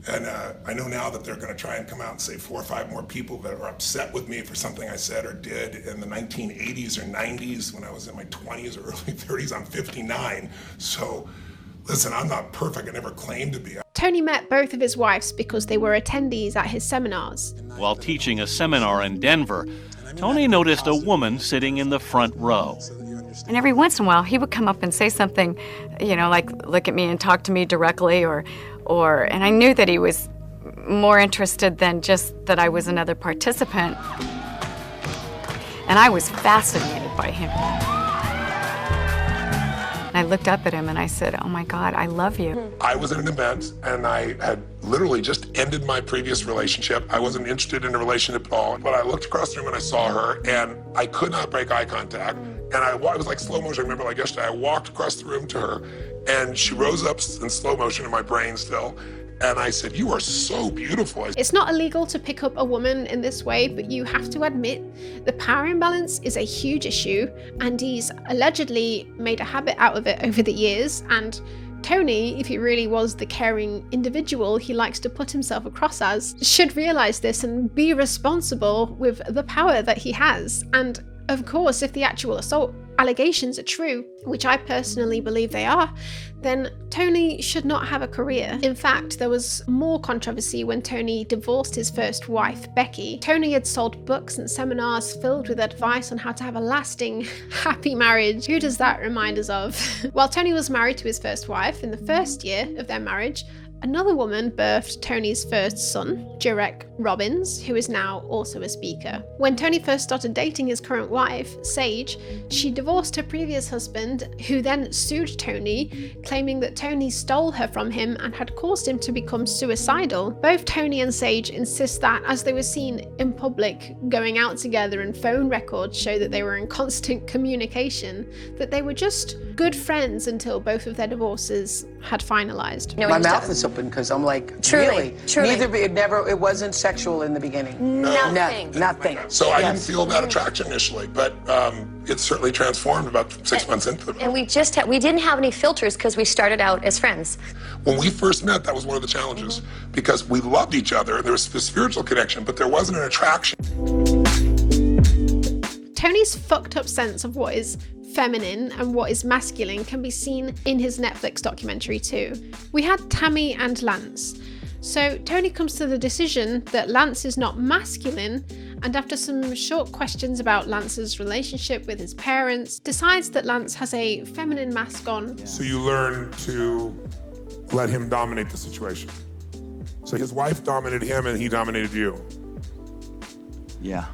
And I know now that they're going to try and come out and say 4 or 5 more people that are upset with me for something I said or did in the 1980s or 90s when I was in my 20s or early 30s. I'm 59. So listen, I'm not perfect. I never claimed to be. Tony met both of his wives because they were attendees at his seminars. While teaching a seminar in Denver, Tony noticed a woman sitting in the front row. And every once in a while, he would come up and say something, you know, like look at me and talk to me directly, and I knew that he was more interested than just that I was another participant. And I was fascinated by him. And I looked up at him and I said, "Oh my God, I love you." I was at an event and I had literally just ended my previous relationship. I wasn't interested in a relationship at all, but I looked across the room and I saw her and I could not break eye contact. And it was like slow motion. I remember like yesterday, I walked across the room to her and she rose up in slow motion in my brain still. And I said, "You are so beautiful." It's not illegal to pick up a woman in this way, but you have to admit the power imbalance is a huge issue, and he's allegedly made a habit out of it over the years. And Tony, if he really was the caring individual he likes to put himself across as, should realize this and be responsible with the power that he has. And of course, if the actual assault allegations are true, which I personally believe they are, then Tony should not have a career. In fact, there was more controversy when Tony divorced his first wife, Becky. Tony had sold books and seminars filled with advice on how to have a lasting, happy marriage. Who does that remind us of? While Tony was married to his first wife, in the first year of their marriage, another woman birthed Tony's first son, Jarek Robbins, who is now also a speaker. When Tony first started dating his current wife, Sage, she divorced her previous husband, who then sued Tony, claiming that Tony stole her from him and had caused him to become suicidal. Both Tony and Sage insist that, as they were seen in public going out together and phone records show that they were in constant communication, that they were just good friends until both of their divorces had finalized. My mouth is open because I'm like, Truly. it wasn't sexual in the beginning. Nothing. Nothing. So I didn't feel that attraction initially, but it certainly transformed about 6 months into it. And we didn't have any filters because we started out as friends. When we first met, that was one of the challenges because we loved each other. There was a spiritual connection, but there wasn't an attraction. Tony's fucked up sense of what is feminine and what is masculine can be seen in his Netflix documentary too. We had Tammy and Lance. So Tony comes to the decision that Lance is not masculine, and after some short questions about Lance's relationship with his parents, decides that Lance has a feminine mask on. So you learn to let him dominate the situation. So his wife dominated him and he dominated you. Yeah.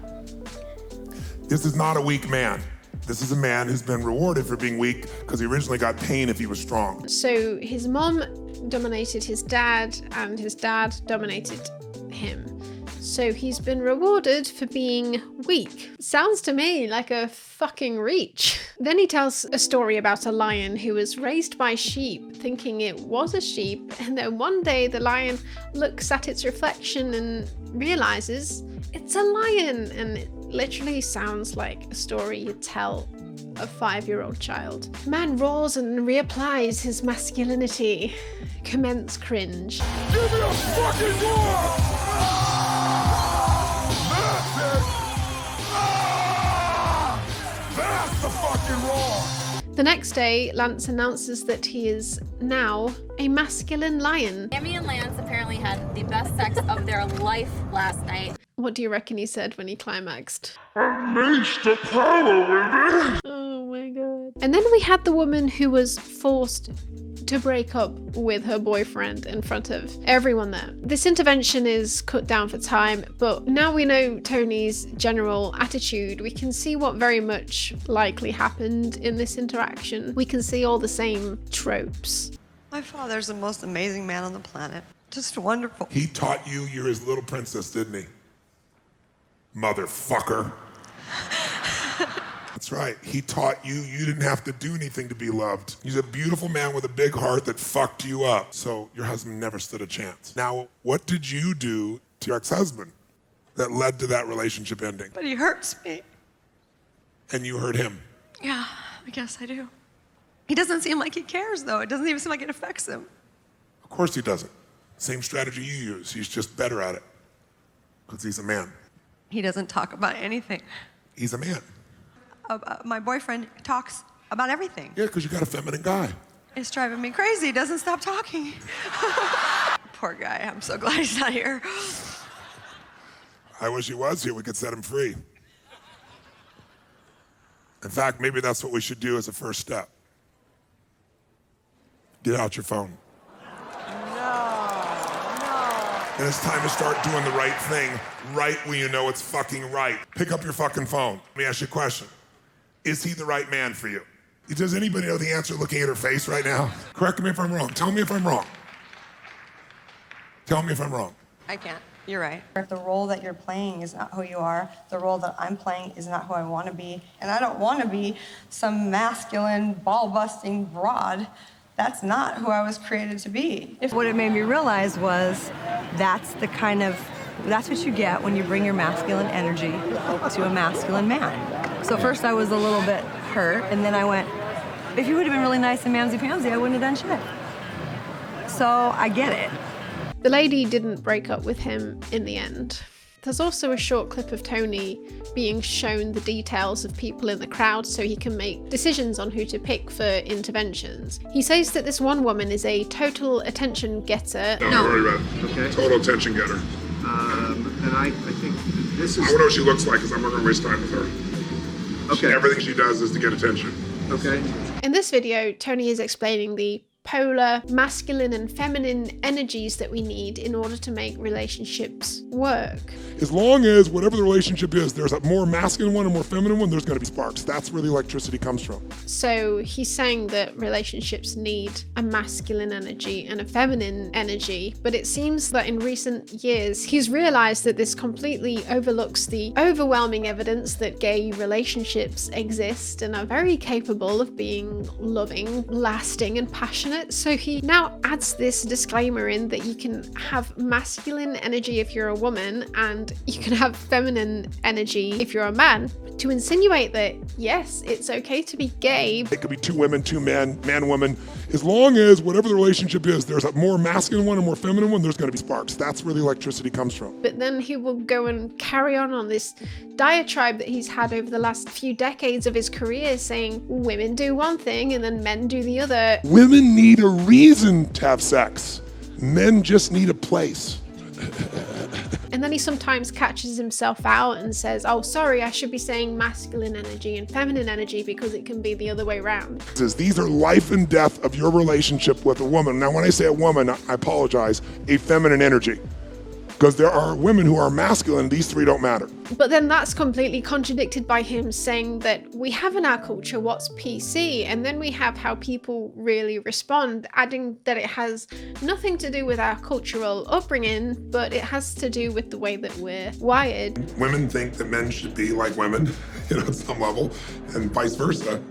This is not a weak man. This is a man who's been rewarded for being weak because he originally got pain if he was strong. So his mom dominated his dad and his dad dominated him. So he's been rewarded for being weak. Sounds to me like a fucking reach. Then he tells a story about a lion who was raised by sheep, thinking it was a sheep, and then one day the lion looks at its reflection and realizes it's a lion, and it literally sounds like a story you'd tell a 5-year-old child. Man roars and reapplies his masculinity. Commence cringe. Give me a fucking door! That's the fucking roar! The next day, Lance announces that he is now a masculine lion. Amy and Lance apparently had the best sex of their life last night. What do you reckon he said when he climaxed? Unleash the power within! Oh my god. And then we had the woman who was forced to break up with her boyfriend in front of everyone there. This intervention is cut down for time, but now we know Tony's general attitude. We can see what very much likely happened in this interaction. We can see all the same tropes. My father's the most amazing man on the planet. Just wonderful. He taught you you're his little princess, didn't he? Motherfucker. That's right. He taught you you didn't have to do anything to be loved. He's a beautiful man with a big heart that fucked you up. So your husband never stood a chance. Now, what did you do to your ex-husband that led to that relationship ending? But he hurts me. And you hurt him. Yeah, I guess I do. He doesn't seem like he cares, though. It doesn't even seem like it affects him. Of course he doesn't. Same strategy you use. He's just better at it. Because he's a man. He doesn't talk about anything. He's a man. My boyfriend talks about everything. Yeah, because you got a feminine guy. It's driving me crazy. He doesn't stop talking. Poor guy. I'm so glad he's not here. I wish he was here. We could set him free. In fact, maybe that's what we should do as a first step. Get out your phone. And it's time to start doing the right thing right when you know it's fucking right. Pick up your fucking phone. Let me ask you a question. Is he the right man for you? Does anybody know the answer looking at her face right now? Correct me if I'm wrong. Tell me if I'm wrong. Tell me if I'm wrong. I can't. You're right. If the role that you're playing is not who you are, the role that I'm playing is not who I want to be, and I don't want to be some masculine, ball-busting broad. That's not who I was created to be. What it made me realize was that's what you get when you bring your masculine energy to a masculine man. So first I was a little bit hurt, and then I went, if you would have been really nice and mamsy-pamsy, I wouldn't have done shit. So I get it. The lady didn't break up with him in the end. There's also a short clip of Tony being shown the details of people in the crowd so he can make decisions on who to pick for interventions. He says that this one woman is a total attention getter. No, already read. Okay. Total attention getter. And I think this is... I want to know what she looks like because I'm not going to waste time with her. Okay. Everything she does is to get attention. Okay. In this video, Tony is explaining the polar masculine and feminine energies that we need in order to make relationships work. As long as whatever the relationship is, there's a more masculine one and more feminine one, there's going to be sparks. That's where the electricity comes from. So he's saying that relationships need a masculine energy and a feminine energy, but it seems that in recent years, he's realized that this completely overlooks the overwhelming evidence that gay relationships exist and are very capable of being loving, lasting, and passionate. So he now adds this disclaimer in that you can have masculine energy if you're a woman and you can have feminine energy if you're a man, to insinuate that yes, it's okay to be gay. It could be two women, two men, man, woman. As long as whatever the relationship is, there's a more masculine one and more feminine one, there's going to be sparks. That's where the electricity comes from. But then he will go and carry on this diatribe that he's had over the last few decades of his career, saying women do one thing and then men do the other. Women need a reason to have sex. Men just need a place. And then he sometimes catches himself out and says, oh, sorry, I should be saying masculine energy and feminine energy because it can be the other way around. These are life and death of your relationship with a woman. Now, when I say a woman, I apologize, a feminine energy. Because there are women who are masculine, these three don't matter. But then that's completely contradicted by him saying that we have in our culture what's PC, and then we have how people really respond, adding that it has nothing to do with our cultural upbringing, but it has to do with the way that we're wired. Women think that men should be like women, at some level, and vice versa.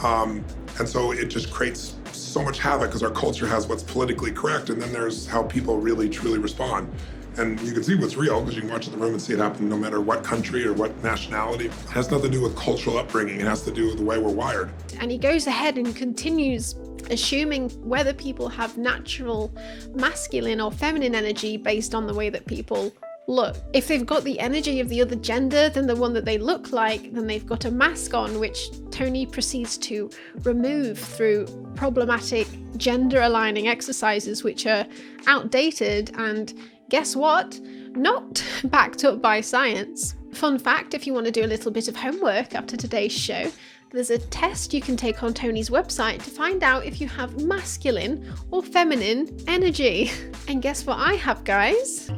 And so it just creates so much havoc because our culture has what's politically correct, and then there's how people really, truly respond. And you can see what's real because you can watch in the room and see it happen no matter what country or what nationality. It has nothing to do with cultural upbringing. It has to do with the way we're wired. And he goes ahead and continues assuming whether people have natural masculine or feminine energy based on the way that people look. If they've got the energy of the other gender than the one that they look like, then they've got a mask on, which Tony proceeds to remove through problematic gender aligning exercises which are outdated and, guess what? Not backed up by science. Fun fact, if you want to do a little bit of homework after today's show, there's a test you can take on Tony's website to find out if you have masculine or feminine energy. And guess what I have, guys?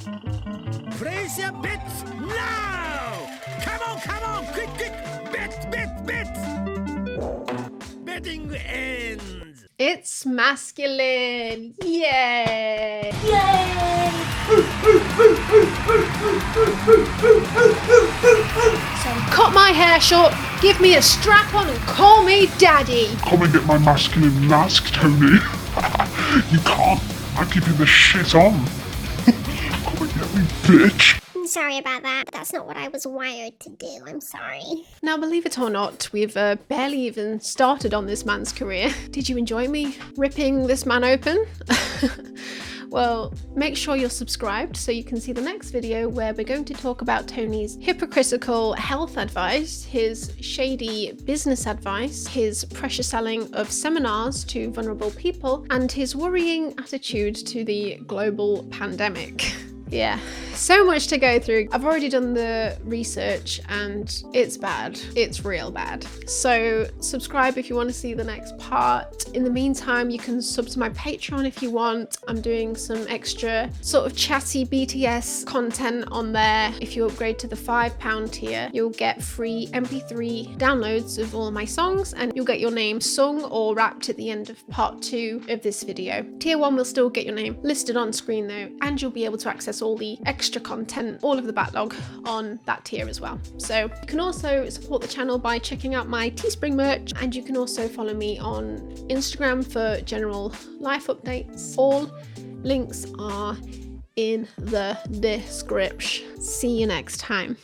Place your bets now! Come on, quick, bet! Betting ends! It's masculine! Yay! So cut my hair short, give me a strap on and call me daddy! Come and get my masculine mask, Tony. You can't. I'm keeping the shit on. Come and get me, bitch. I'm sorry about that. That's not what I was wired to do. I'm sorry. Now, believe it or not, we've barely even started on this man's career. Did you enjoy me ripping this man open? Well, make sure you're subscribed so you can see the next video where we're going to talk about Tony's hypocritical health advice, his shady business advice, his pressure selling of seminars to vulnerable people, and his worrying attitude to the global pandemic. Yeah, so much to go through. I've already done the research and it's bad. It's real bad. So subscribe if you want to see the next part. In the meantime, you can sub to my Patreon if you want. I'm doing some extra sort of chatty BTS content on there. If you upgrade to the £5 tier, you'll get free MP3 downloads of all my songs and you'll get your name sung or rapped at the end of part 2 of this video. Tier 1 will still get your name listed on screen though, and you'll be able to access all the extra content, all of the backlog on that tier as well. So you can also support the channel by checking out my Teespring merch, and you can also follow me on Instagram for general life updates. All links are in the description. See you next time.